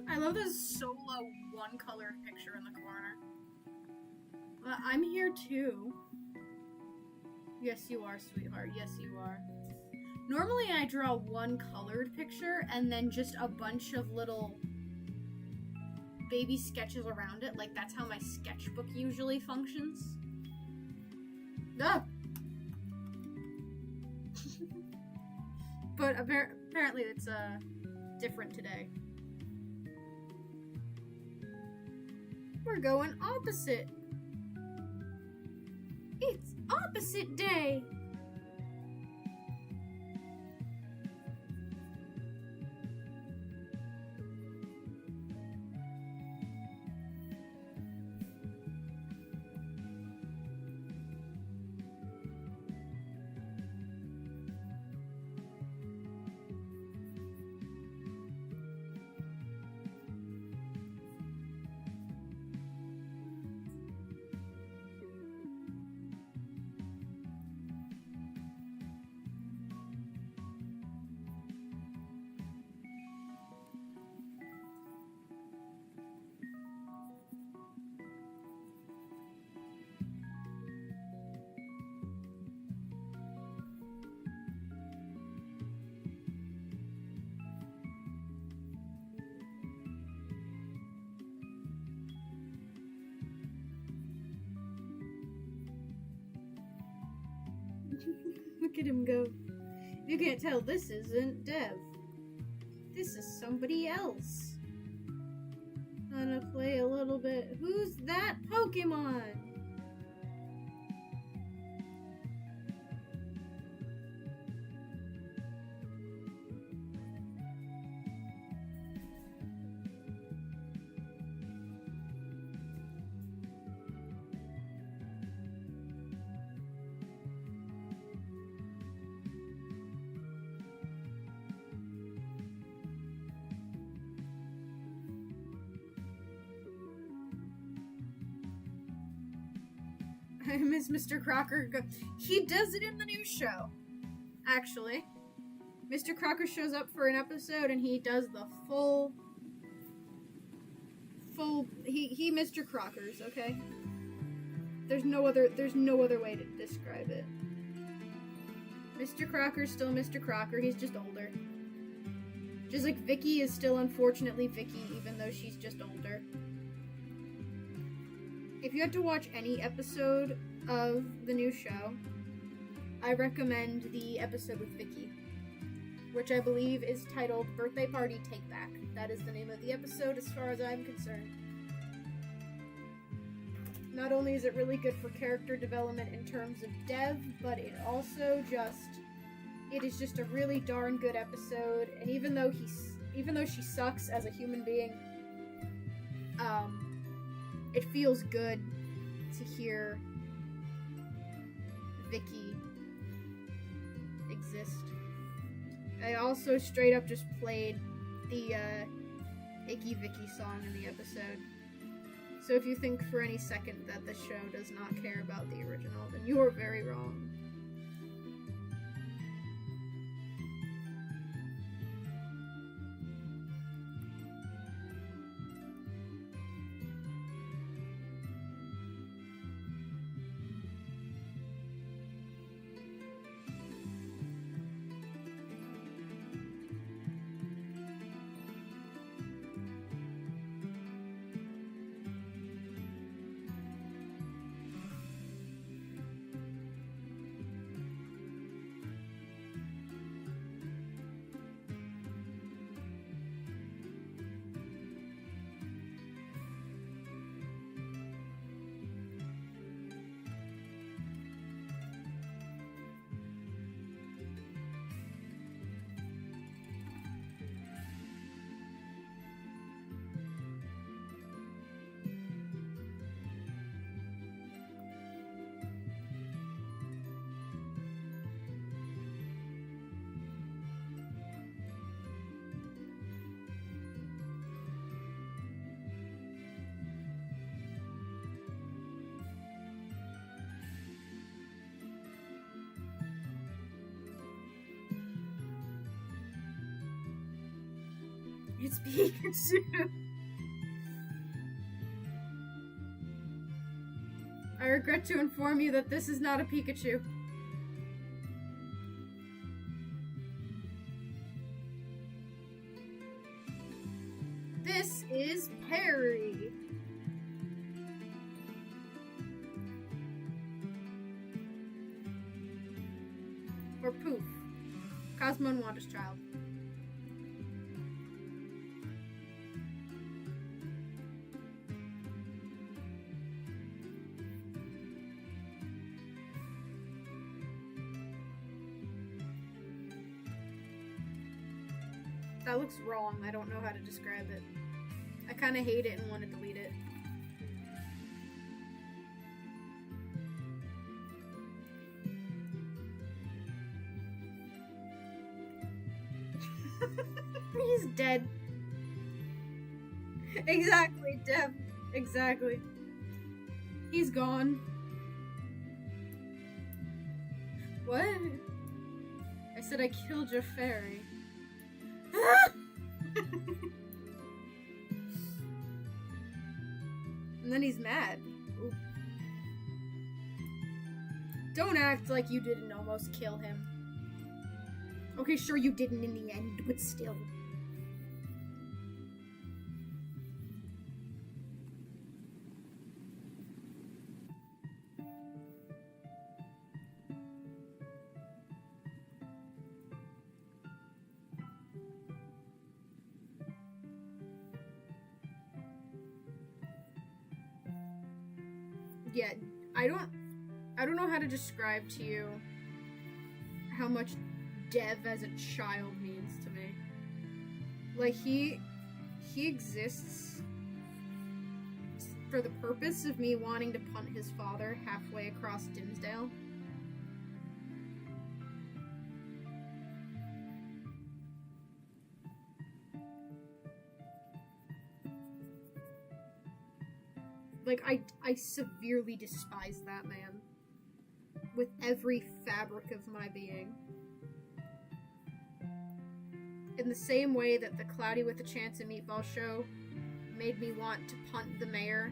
I love this solo one-colored picture in the corner. I'm here too. Yes, you are, sweetheart. Yes, you are. Normally I draw one colored picture and then just a bunch of little baby sketches around it. Like, that's how my sketchbook usually functions. Ah! But apparently it's different today. We're going opposite. It's opposite day. Look at him go. You can't tell this isn't Dev. This is somebody else. I'm gonna play a little bit. Who's that Pokemon? I miss Mr. Crocker. He does it in the new show. Actually, Mr. Crocker shows up for an episode and he does the full. He Mr. Crockers, okay? There's no other way to describe it. Mr. Crocker's still Mr. Crocker. He's just older. Just like Vicky is still unfortunately Vicky, even though she's just older. If you had to watch any episode of the new show, I recommend the episode with Vicky, which I believe is titled Birthday Party Take Back. That is the name of the episode as far as I'm concerned. Not only is it really good for character development in terms of Dev, but it is just a really darn good episode, and even though she sucks as a human being, it feels good to hear Vicky exist. I also straight up just played the Icky Vicky song in the episode. So if you think for any second that the show does not care about the original, then you are very wrong. It's Pikachu. I regret to inform you that this is not a Pikachu. This is Perry. Or Poof. Cosmo and Wanda's child. That looks wrong. I don't know how to describe it. I kind of hate it and want to delete it. He's dead. Exactly, Dev. Exactly. He's gone. What? I said I killed your fairy. And then he's mad. Ooh. Don't act like you didn't almost kill him. Okay, sure you didn't in the end, but still. Yeah, I don't know how to describe to you how much Dev as a child means to me. Like, he exists for the purpose of me wanting to punt his father halfway across Dimmsdale. Like, I severely despise that man. With every fabric of my being. In the same way that the Cloudy with a Chance of Meatballs show made me want to punt the mayor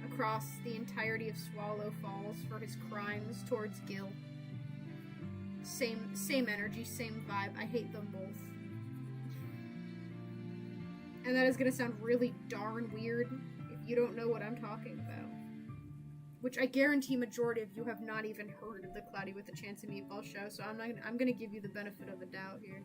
across the entirety of Swallow Falls for his crimes towards Gil. Same energy, same vibe. I hate them both. And that is gonna sound really darn weird if you don't know what I'm talking about. Which I guarantee majority of you have not even heard of the Cloudy with a Chance of Meatballs show, so I'm gonna give you the benefit of the doubt here.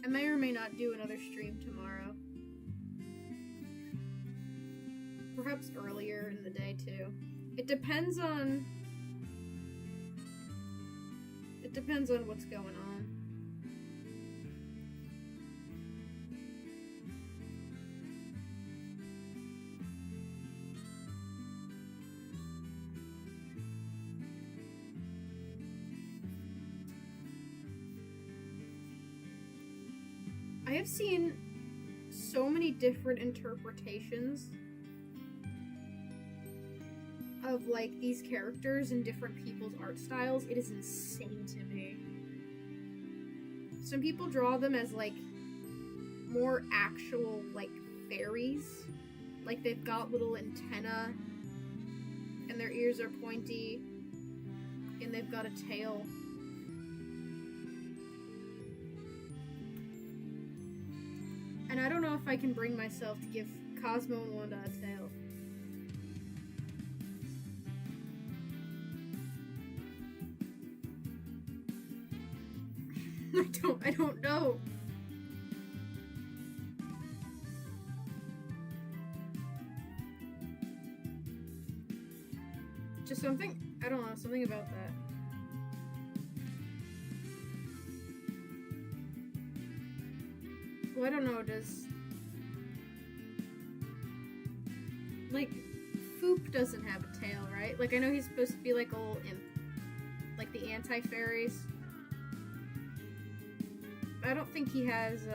I may or may not do another stream tomorrow. Perhaps earlier in the day, too. It depends on what's going on. I have seen so many different interpretations of, like, these characters and different people's art styles. It is insane to me. Some people draw them as, like, more actual, like, fairies. Like, they've got little antennae, and their ears are pointy, and they've got a tail. And I don't know if I can bring myself to give Cosmo and Wanda a tail. I don't know. Just something, I don't know, something about that. Well, I don't know, like, Foop doesn't have a tail, right? Like, I know he's supposed to be like a little imp. Like the anti-fairies. I don't think he has,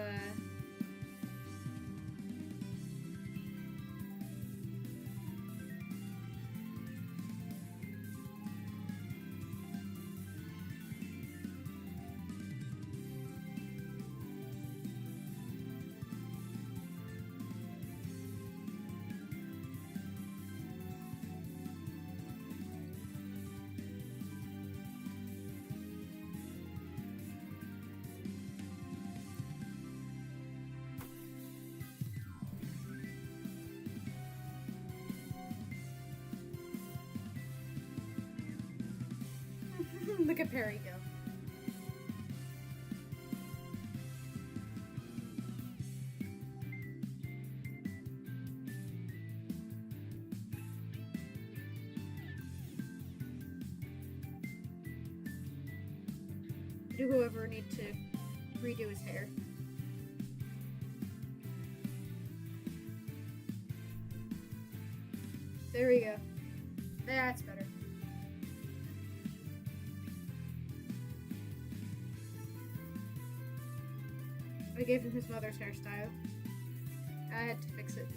Look at Perry go. Do whoever need to redo his hair. There we go. That's better. I gave him his mother's hairstyle. I had to fix it.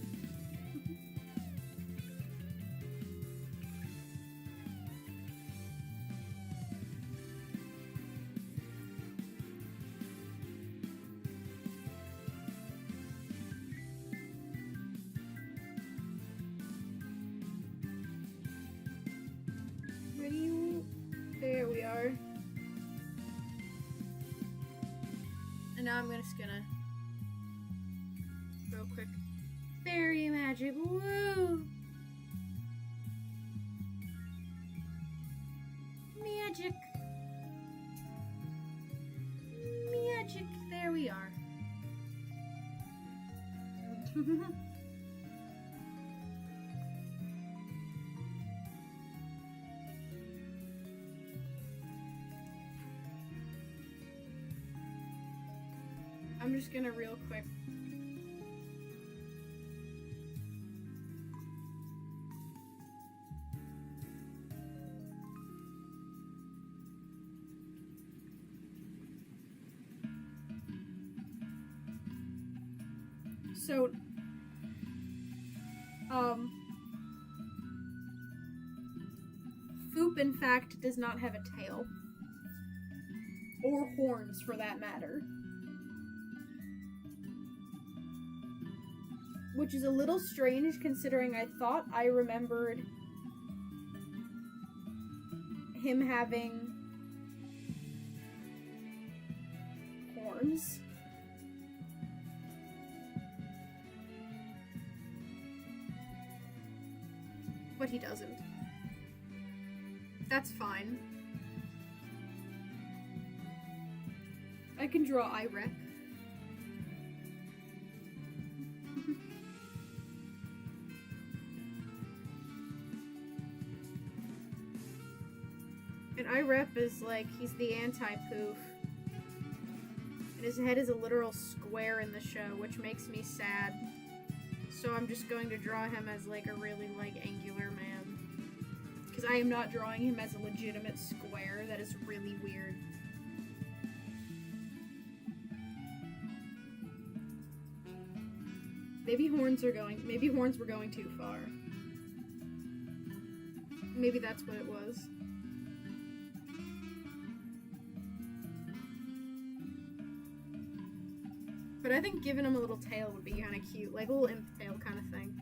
There we are. And now I'm just gonna real quick. Fairy magic, woo! Magic. Magic, there we are. I'm just gonna real quick. So, Foop in fact does not have a tail. Or horns for that matter. Which is a little strange considering I thought I remembered him having horns. But he doesn't. That's fine. I can draw IREP. And IREP is like, he's the anti-poof. And his head is a literal square in the show, which makes me sad. So I'm just going to draw him as like a really like angular man. Because I am not drawing him as a legitimate square. That is really weird. Maybe horns were going too far. Maybe that's what it was. But I think giving him a little tail would be kind of cute, like a little imp tail kind of thing.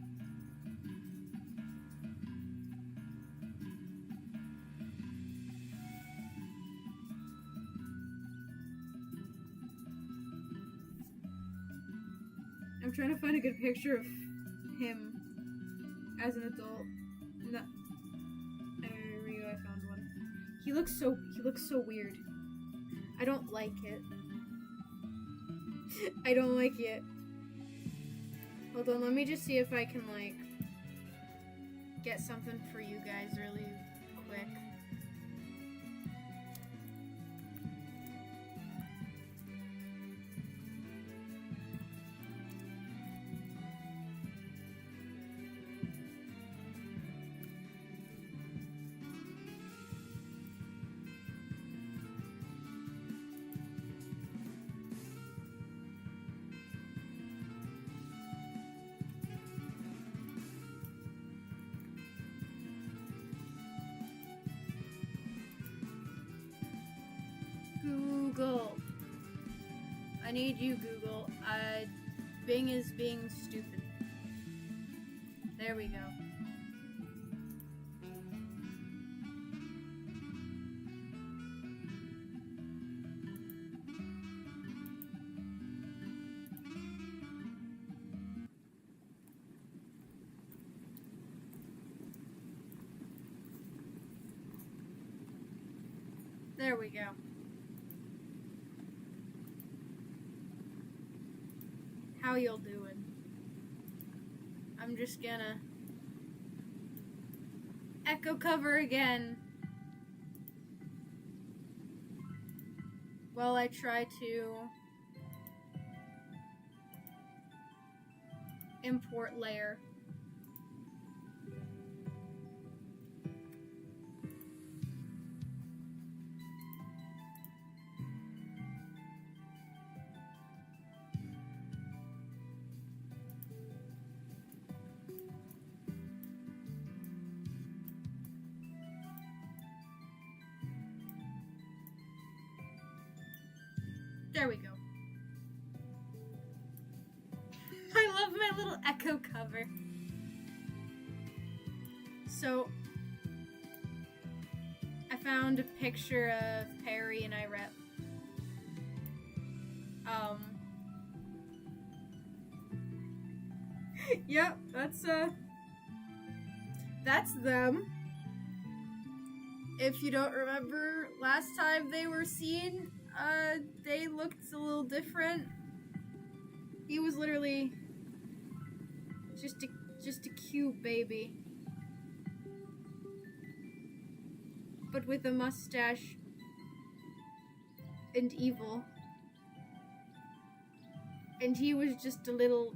I'm trying to find a good picture of him as an adult. No, there we go. I found one. He looks so weird. I don't like it. I don't like it. Hold on, let me just see if I can, like, get something for you guys really quick. Google. I need you, Google. Bing is being stupid. There we go. There There we go. How y'all doing? I'm just gonna echo cover again while I try to import layer. There we go. I love my little echo cover. So, I found a picture of Perry and Irep. Yep, that's them. If you don't remember last time they were seen, they looked a little different. He was literally just a cute baby, but with a mustache and evil. And he was just a little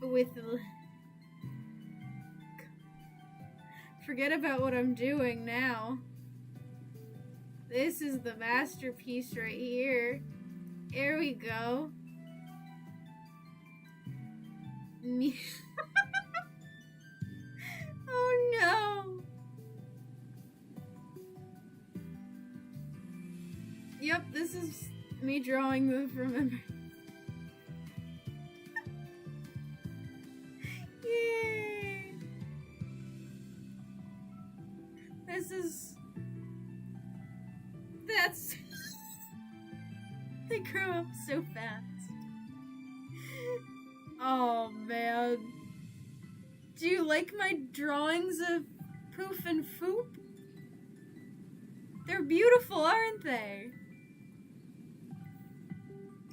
with forget about what I'm doing now. This is the masterpiece right here. Here we go. Oh no. Yep, this is me drawing them from memory. Yay! That's they grow up so fast. Oh man. Do you like my drawings of Poof and Foop? They're beautiful, aren't they?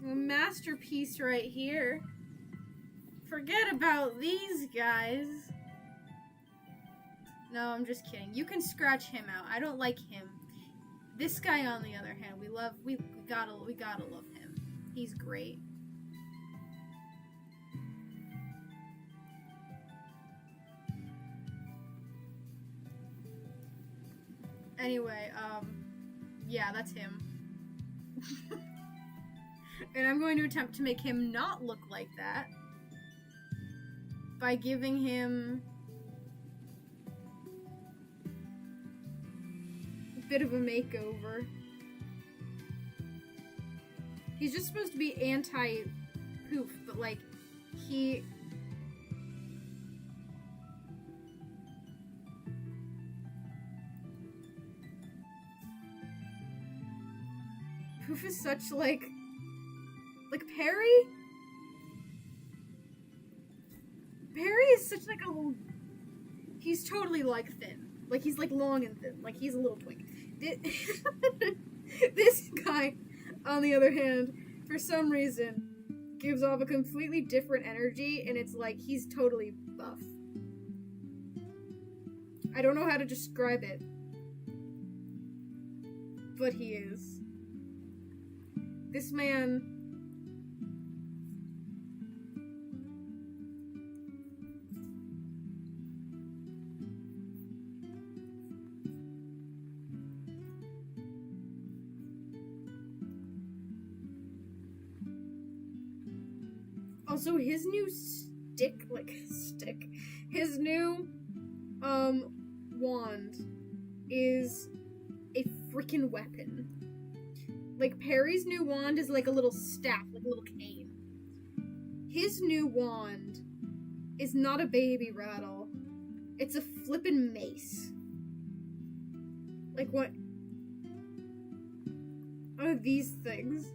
A masterpiece right here. Forget about these guys. No, I'm just kidding. You can scratch him out. I don't like him. This guy, on the other hand, we gotta love him. He's great. Anyway, yeah, that's him. And I'm going to attempt to make him not look like that by giving him a bit of a makeover. He's just supposed to be anti-Poof, but like, Poof is such like Perry? Perry is such like a little... He's totally like thin. Like he's like long and thin. Like he's a little twink. This guy, on the other hand, for some reason, gives off a completely different energy, and it's like he's totally buff. I don't know how to describe it, but he is. This man... Also, his new his new, wand is a freaking weapon. Like, Perry's new wand is like a little staff, like a little cane. His new wand is not a baby rattle. It's a flippin' mace. Like, what are these things?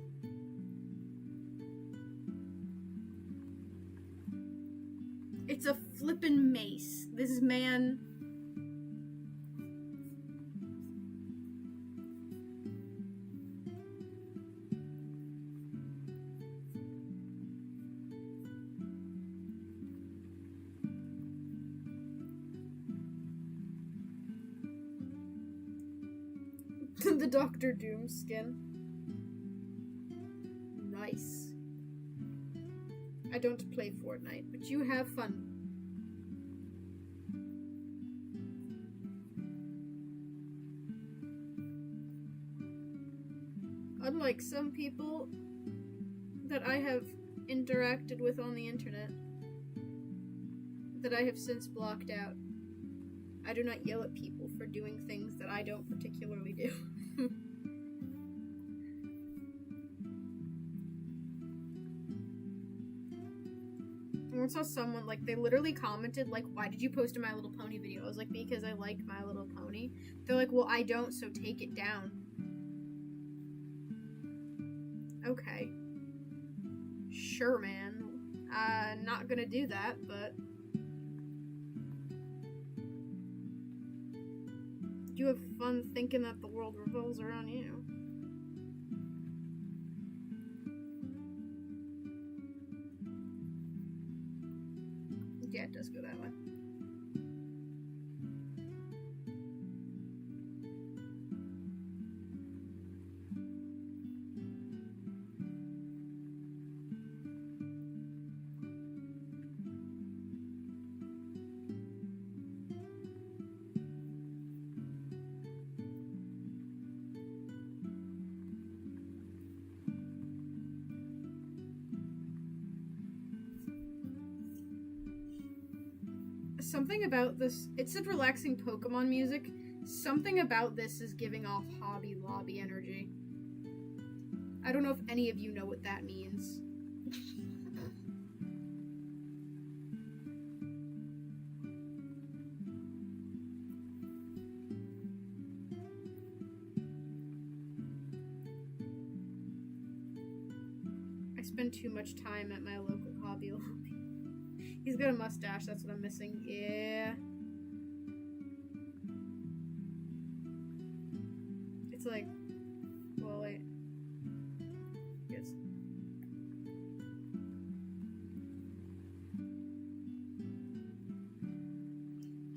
It's a flippin' mace. This man... The Doctor Doom skin. Nice. I don't play Fortnite, but you have fun. Unlike some people that I have interacted with on the internet, that I have since blocked out, I do not yell at people for doing things that I don't particularly do. I once saw someone, like, they literally commented, like, why did you post a My Little Pony video? I was like, because I like My Little Pony. They're like, well, I don't, so take it down. Okay. Sure, man. Not gonna do that, but... you have fun thinking that the world revolves around you. Yeah, it does go that way. Something about this, it said relaxing Pokemon music. Something about this is giving off Hobby Lobby energy. I don't know if any of you know what that means. I spend too much time at my local Hobby Lobby. He's got a mustache, that's what I'm missing. Yeah. It's like... well, wait. Yes.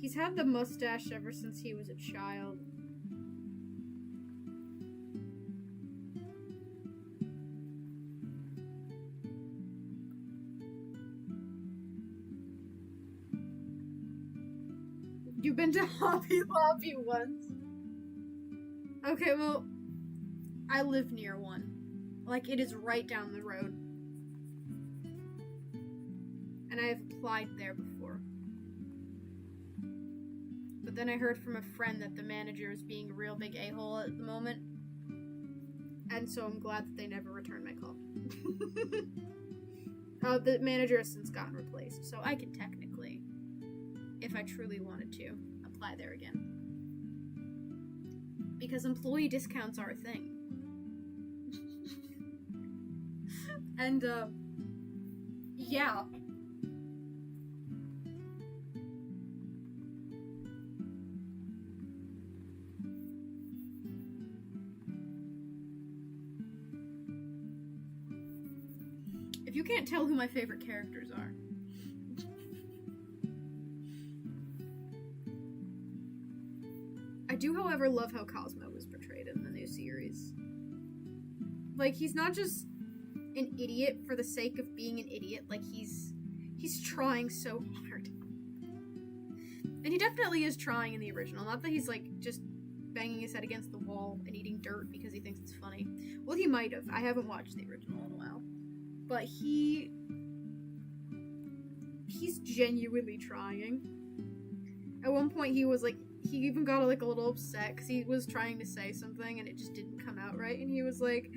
He's had the mustache ever since he was a child. You've been to Hobby Lobby once? Okay, well, I live near one. Like, it is right down the road. And I have applied there before. But then I heard from a friend that the manager is being a real big a-hole at the moment. And so I'm glad that they never returned my call. The manager has since gotten replaced, so I could technically, if I truly wanted to, apply there again. Because employee discounts are a thing. And, yeah. If you can't tell who my favorite characters are, I do, however, love how Cosmo was portrayed in the new series. Like, he's not just an idiot for the sake of being an idiot, like, he's trying so hard. And he definitely is trying in the original, not that he's, like, just banging his head against the wall and eating dirt because he thinks it's funny. Well, he might have. I haven't watched the original in a while. But he's genuinely trying. At one point, he was, like, he even got, like, a little upset because he was trying to say something and it just didn't come out right, and he was like,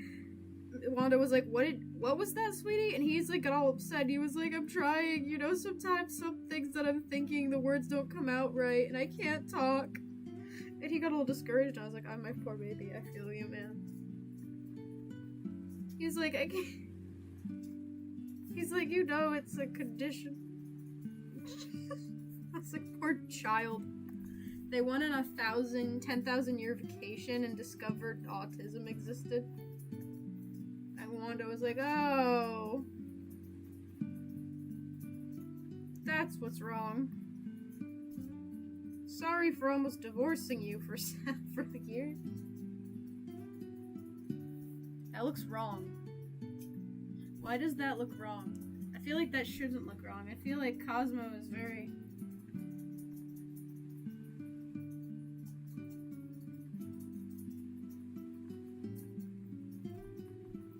Wanda was like, what was that, sweetie? And he's like, got all upset. He was like, I'm trying, you know, sometimes some things that I'm thinking, the words don't come out right, and I can't talk. And he got a little discouraged, and I was like, I'm my poor baby, I feel you, man. He's like, I can't. He's like, you know, it's a condition. That's like poor child. They went on a 10,000 year vacation and discovered autism existed. And Wanda was like, oh, that's what's wrong. Sorry for almost divorcing you for the year. That looks wrong. Why does that look wrong? I feel like that shouldn't look wrong. I feel like Cosmo is very...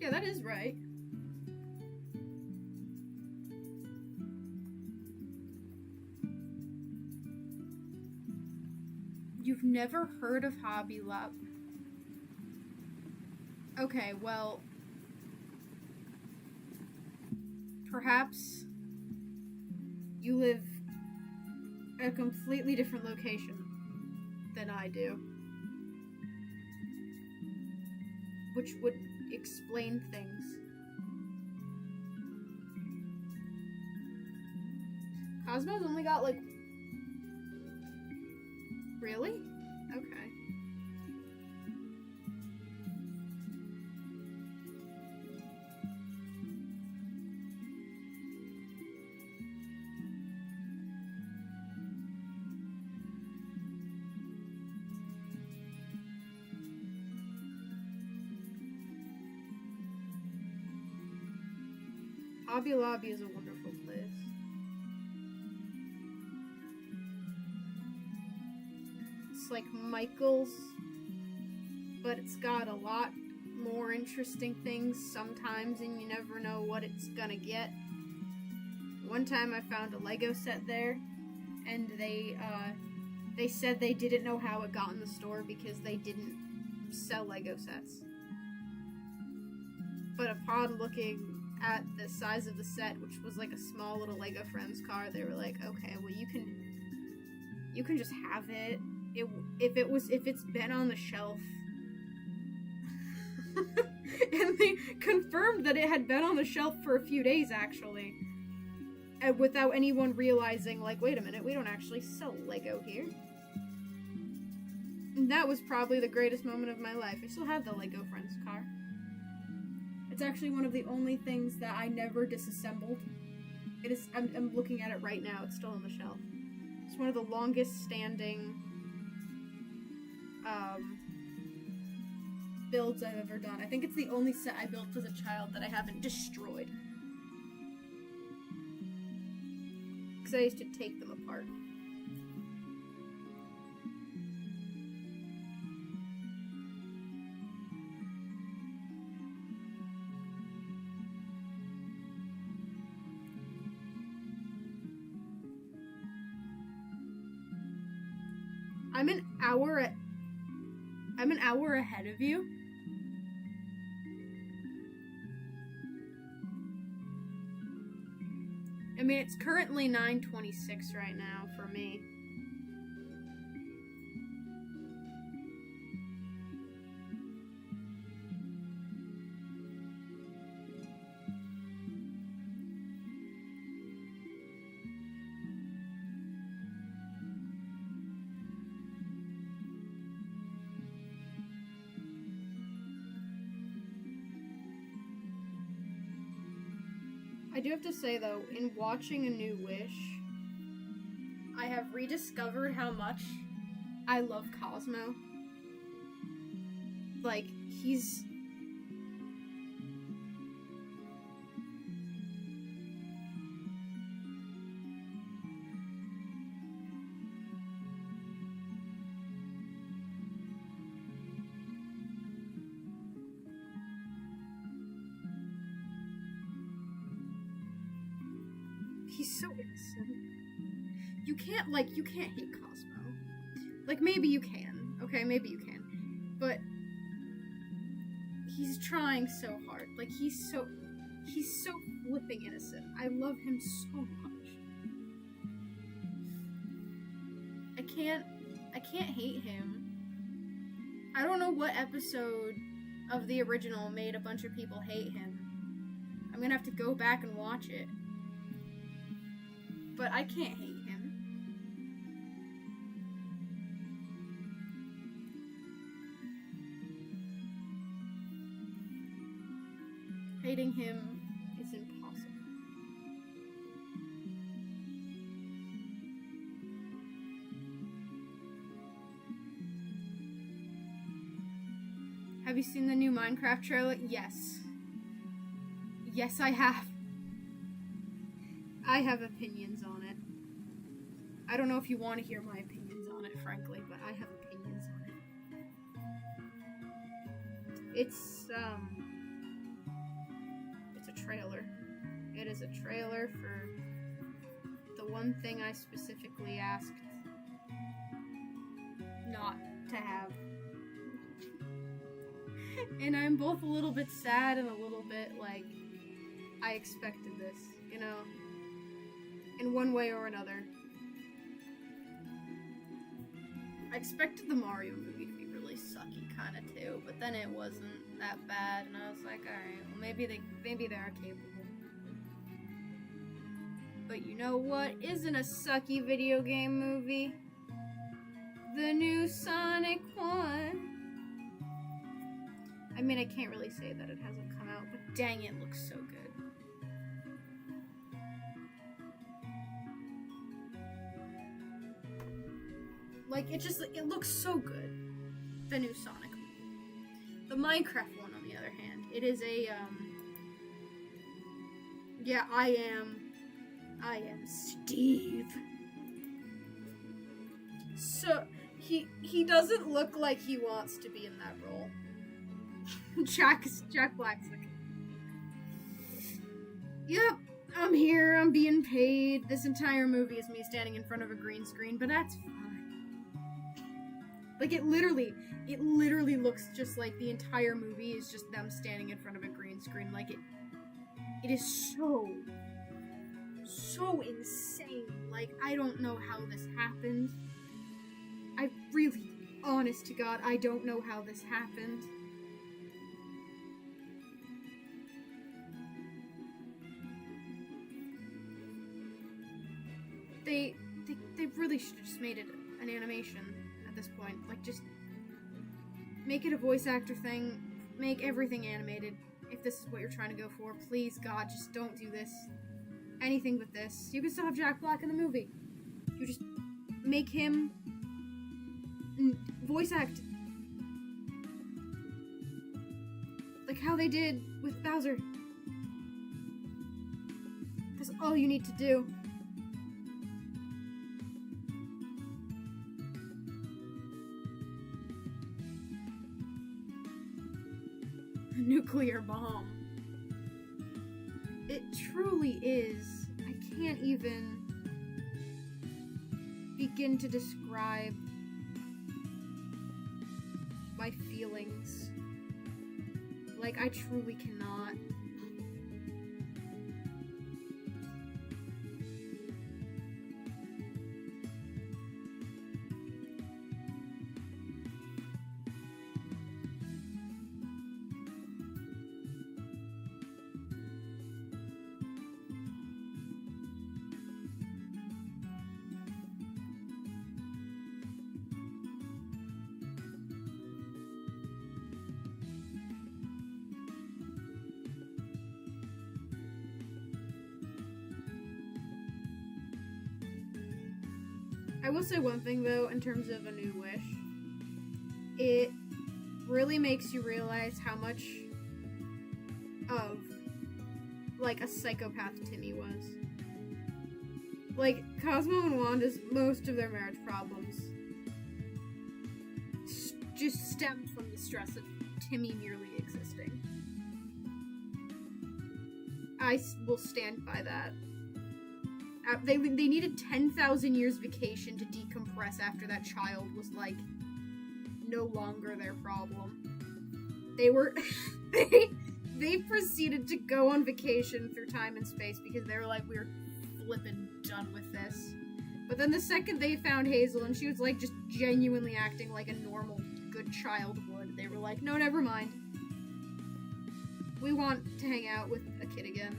Yeah, that is right. You've never heard of Hobby Lobby? Okay, well... Perhaps you live at a completely different location than I do. Which would explain things. Cosmo's only got like... Really? Okay. Hobby Lobby is a wonderful place. It's like Michael's, but it's got a lot more interesting things sometimes, and you never know what it's gonna get. One time I found a Lego set there, and they said they didn't know how it got in the store because they didn't sell Lego sets. But upon looking at the size of the set, which was like a small little Lego Friends car, they were like, okay, well you can just have it. If it's been on the shelf. And they confirmed that it had been on the shelf for a few days actually. And without anyone realizing, like, wait a minute, we don't actually sell Lego here. And that was probably the greatest moment of my life. I still have the Lego Friends car. It's actually one of the only things that I never disassembled. It is. I'm looking at it right now. It's still on the shelf. It's one of the longest standing builds I've ever done. I think it's the only set I built as a child that I haven't destroyed. Because I used to take them apart. I'm an hour ahead of you. I mean, it's currently 9:26 right now for me. I do have to say, though, in watching A New Wish, I have rediscovered how much I love Cosmo. Like, he's... He's so innocent. You can't hate Cosmo. Like, maybe you can. Okay, maybe you can. But he's trying so hard. Like, he's so flipping innocent. I love him so much. I can't hate him. I don't know what episode of the original made a bunch of people hate him. I'm gonna have to go back and watch it. but I can't hate him. Hating him is impossible. Have you seen the new Minecraft trailer? Yes. Yes, I have. I have opinions on it. I don't know if you want to hear my opinions on it, frankly, but I have opinions on it. It's a trailer. It is a trailer for the one thing I specifically asked not to have. And I'm both a little bit sad and a little bit like, I expected this, you know? In one way or another. I expected the Mario movie to be really sucky kind of too, but then it wasn't that bad, and I was like, alright, well maybe they are capable. But you know what isn't a sucky video game movie? The new Sonic 1. I mean, I can't really say that it hasn't come out, but dang, it looks so good. Like, it looks so good. The new Sonic movie. The Minecraft one, on the other hand, it is a, yeah, I am Steve. So, he doesn't look like he wants to be in that role. Jack Black's like, yep, I'm here, I'm being paid. This entire movie is me standing in front of a green screen, but that's fine. Like, it literally looks just like the entire movie is just them standing in front of a green screen. Like, it is so insane. Like, I don't know how this happened. I really, honest to God, I don't know how this happened. They really should have just made it an animation at this point. Like, just make it a voice actor thing. Make everything animated. If this is what you're trying to go for, please, God, just don't do this. Anything but this. You can still have Jack Black in the movie. You just make him voice act. Like how they did with Bowser. That's all you need to do. Nuclear bomb. It truly is. I can't even begin to describe my feelings. Like, I truly cannot. I will say one thing, though, in terms of A New Wish. It really makes you realize how much of, like, a psychopath Timmy was. Like, Cosmo and Wanda's, most of their marriage problems just stemmed from the stress of Timmy merely existing. I will stand by that. They needed 10,000 years vacation to decompress after that child was, like, no longer their problem. They were... they proceeded to go on vacation through time and space because they were like, we're flippin' done with this. But then the second they found Hazel and she was, like, just genuinely acting like a normal, good child would, they were like, no, never mind. We want to hang out with a kid again.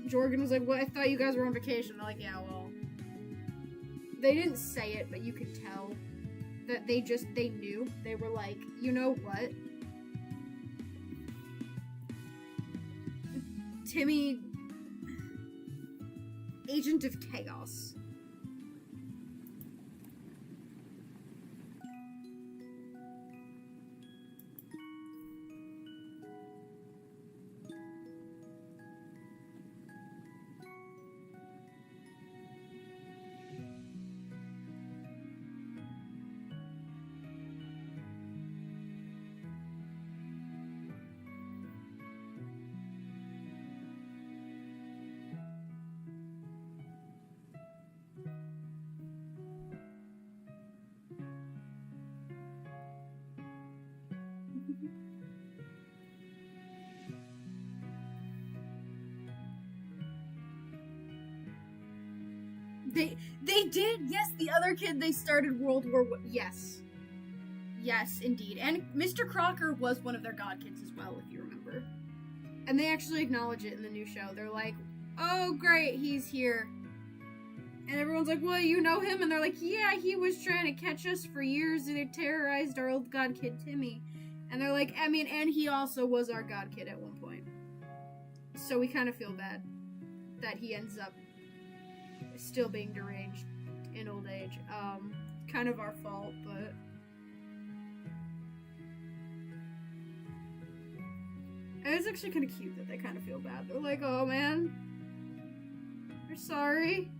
Jorgen was like, "What? I thought you guys were on vacation." They're like, "Yeah, well." They didn't say it, but you could tell that they knew. They were like, "You know what? Timmy, Agent of Chaos." They did, yes. The other kid, they started World War I. Yes, indeed. And Mr. Crocker was one of their god kids as well, if you remember. And they actually acknowledge it in the new show. They're like, "Oh, great, he's here." And everyone's like, "Well, you know him?" And they're like, "Yeah, he was trying to catch us for years, and it terrorized our old god kid Timmy." And they're like, "I mean, and he also was our god kid at one point." So we kind of feel bad that he ends up still being deranged in old age. Kind of our fault, but and it's actually kind of cute that they kind of feel bad. They're like, "Oh man, we're sorry."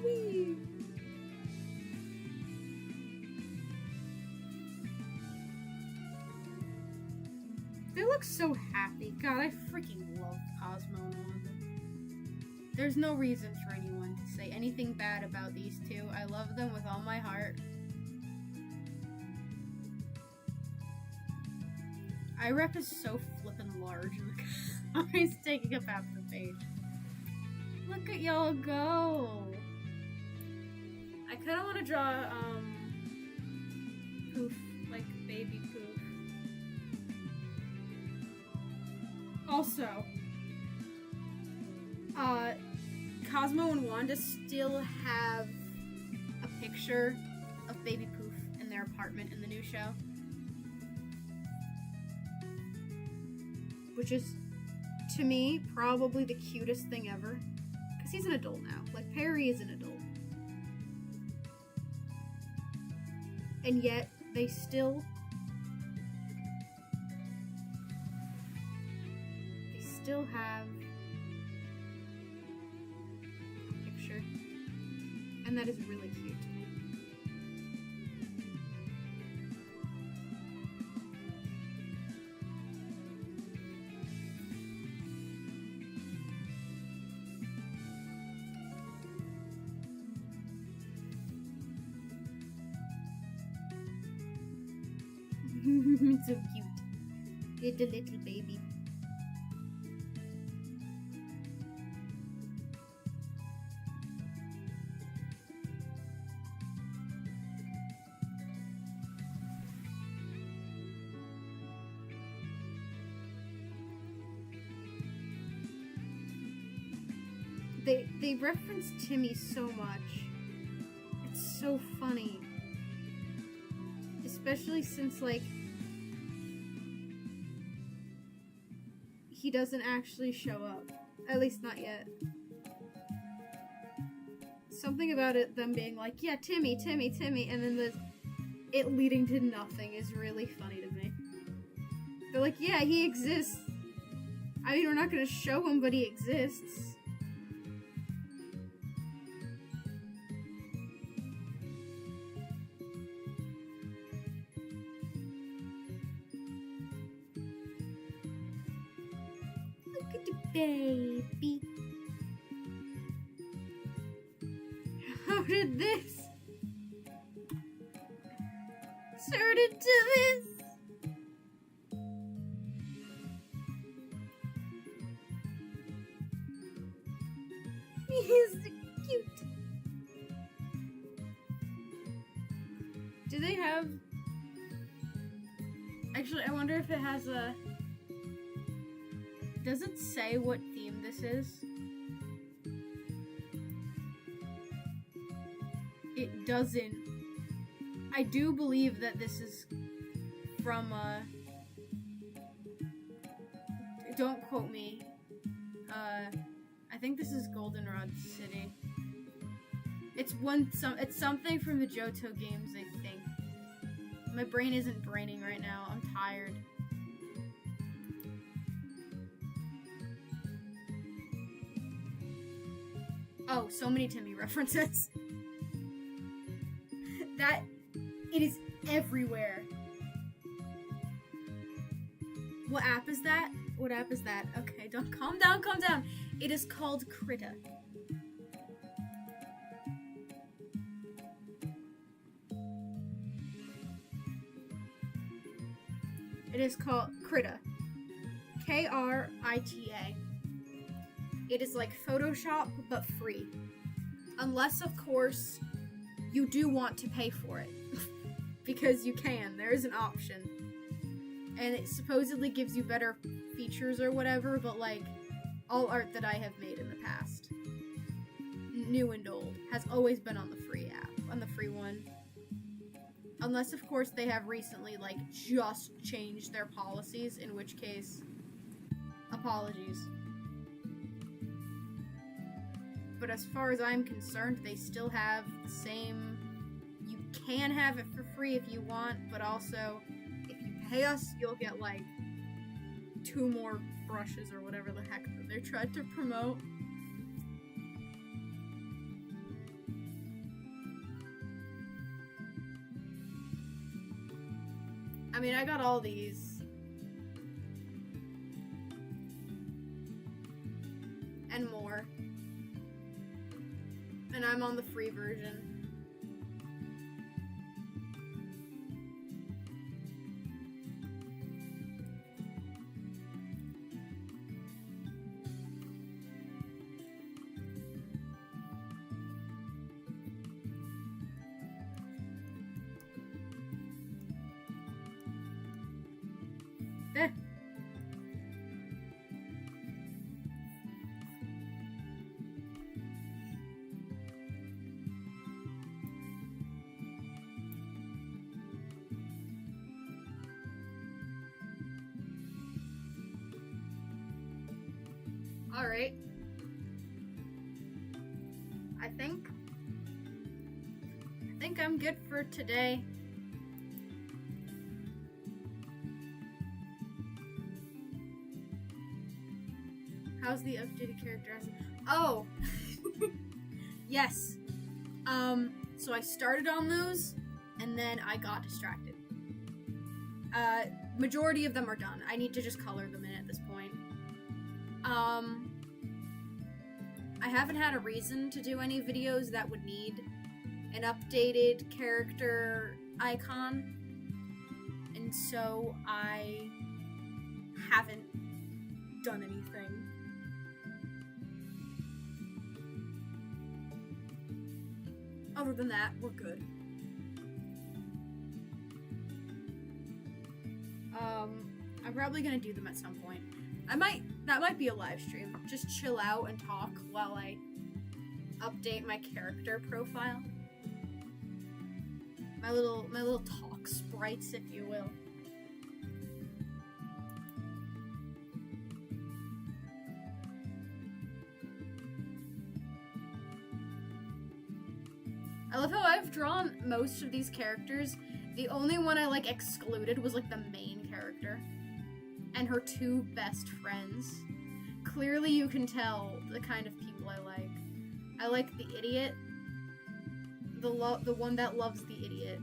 Whee! They look so happy. God, I freaking love Cosmo and Wanda. There's no reason for anyone to say anything bad about these two. I love them with all my heart. IREP is so flippin' large. He's taking up half the page. Look at y'all go. I kind of want to draw, Poof, like baby Poof. Also, Cosmo and Wanda still have a picture of baby Poof in their apartment in the new show. Which is, to me, probably the cutest thing ever. Because he's an adult now. Like, Perry is an adult. And yet, they still have a picture. And that is really cute to me. It's so cute. Little baby. They reference Timmy so much. It's so funny. Especially since, like, he doesn't actually show up. At least not yet. Something about it, them being like, yeah, Timmy, and then it leading to nothing is really funny to me. They're like, yeah, he exists. I mean, we're not gonna show him, but he exists. Look at the baby. How did this turn into this? He's so cute. Do they have... Actually, I wonder if it has a... Does it say what theme this is? It doesn't. I do believe that this is from don't quote me. I think this is Goldenrod City. It's something from the Johto games, I think. My brain isn't braining right now. I'm tired. Oh, so many Timmy references. That it is everywhere. What app is that? What app is that? Okay, don't calm down, calm down. It is called Krita. It is called Krita. Krita. It is like Photoshop, but free. Unless, of course, you do want to pay for it. Because you can. There is an option. And it supposedly gives you better features or whatever, but like, all art that I have made in the past, new and old, has always been on the free app, on the free one. Unless, of course, they have recently, like, just changed their policies, in which case, apologies. But as far as I'm concerned, they still have the same... You can have it for free if you want, but also, if you pay us, you'll get, like, 2 more brushes or whatever the heck that they tried to promote. I mean, I got all these. And more. And I'm on the free version. Eh. All right. I think I'm good for today. How's the updated character? Oh! Yes. So I started on those, and then I got distracted. Majority of them are done. I need to just color them in at this point. I haven't had a reason to do any videos that would need an updated character icon, and so I haven't done anything. Other than that, we're good. I'm probably gonna do them at some point. That might be a live stream. Just chill out and talk while I update my character profile. My little talk sprites, if you will. I love how I've drawn most of these characters. The only one I, like, excluded was, like, the main character. And her two best friends. Clearly you can tell the kind of people I like. I like the idiot. The one that loves the idiot.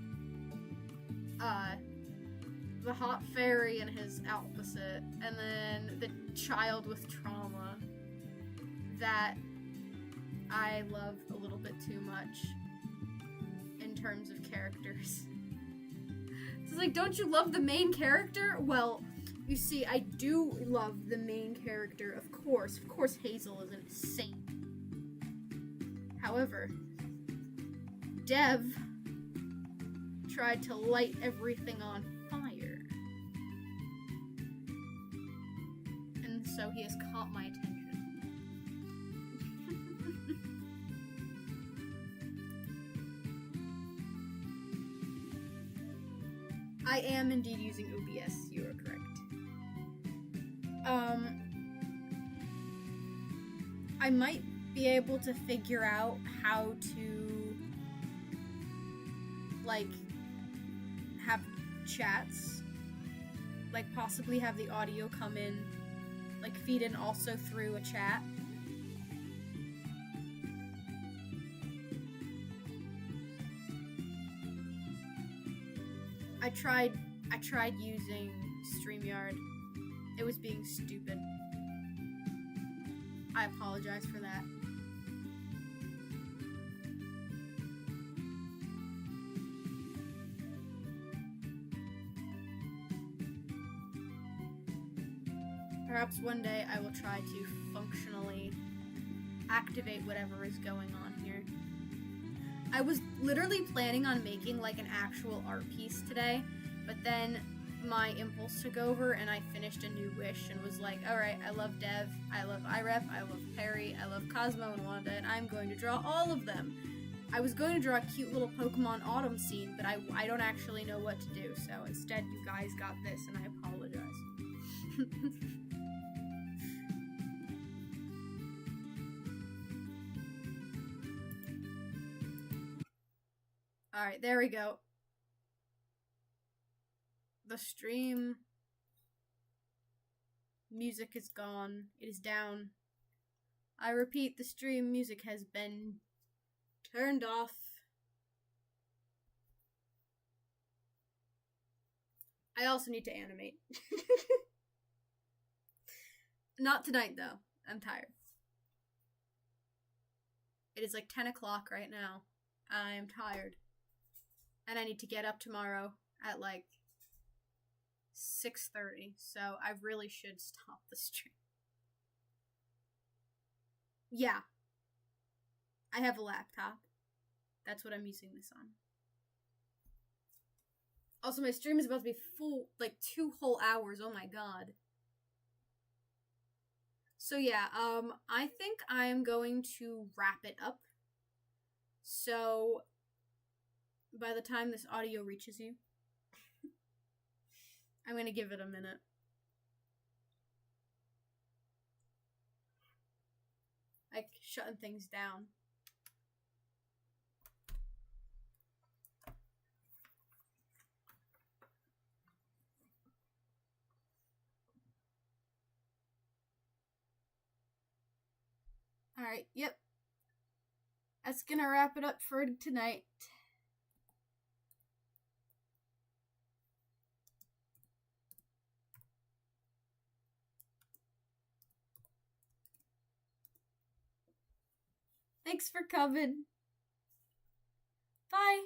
The hot fairy and his opposite. And then the child with trauma. That I love a little bit too much. In terms of characters. It's like, don't you love the main character? Well, you see, I do love the main character, of course. Of course Hazel is an saint. However, Dev tried to light everything on fire. And so he has caught my attention. I am indeed using OBS, you are correct. I might be able to figure out how to, like, have chats. Like, possibly have the audio come in, like, feed in also through a chat. I tried using StreamYard. It was being stupid. I apologize for that. Perhaps one day I will try to functionally activate whatever is going on here. I was literally planning on making like an actual art piece today, but then my impulse took over and I finished a new wish and was like, alright, I love Dev, I love Iref, I love Perry, I love Cosmo and Wanda, and I'm going to draw all of them. I was going to draw a cute little Pokemon Autumn scene, but I don't actually know what to do, so instead you guys got this, and I apologize. Alright, there we go. The stream music is gone. It is down. I repeat, the stream music has been turned off. I also need to animate. Not tonight, though. I'm tired. It is like 10 o'clock right now. I am tired. And I need to get up tomorrow at like 6:30, so I really should stop the stream. Yeah. I have a laptop. That's what I'm using this on. Also, my stream is about to be full, like 2 whole hours. Oh my god. So yeah, I think I'm going to wrap it up. So by the time this audio reaches you, I'm gonna give it a minute. Like, shutting things down. Alright, yep. That's gonna wrap it up for tonight. Thanks for coming. Bye.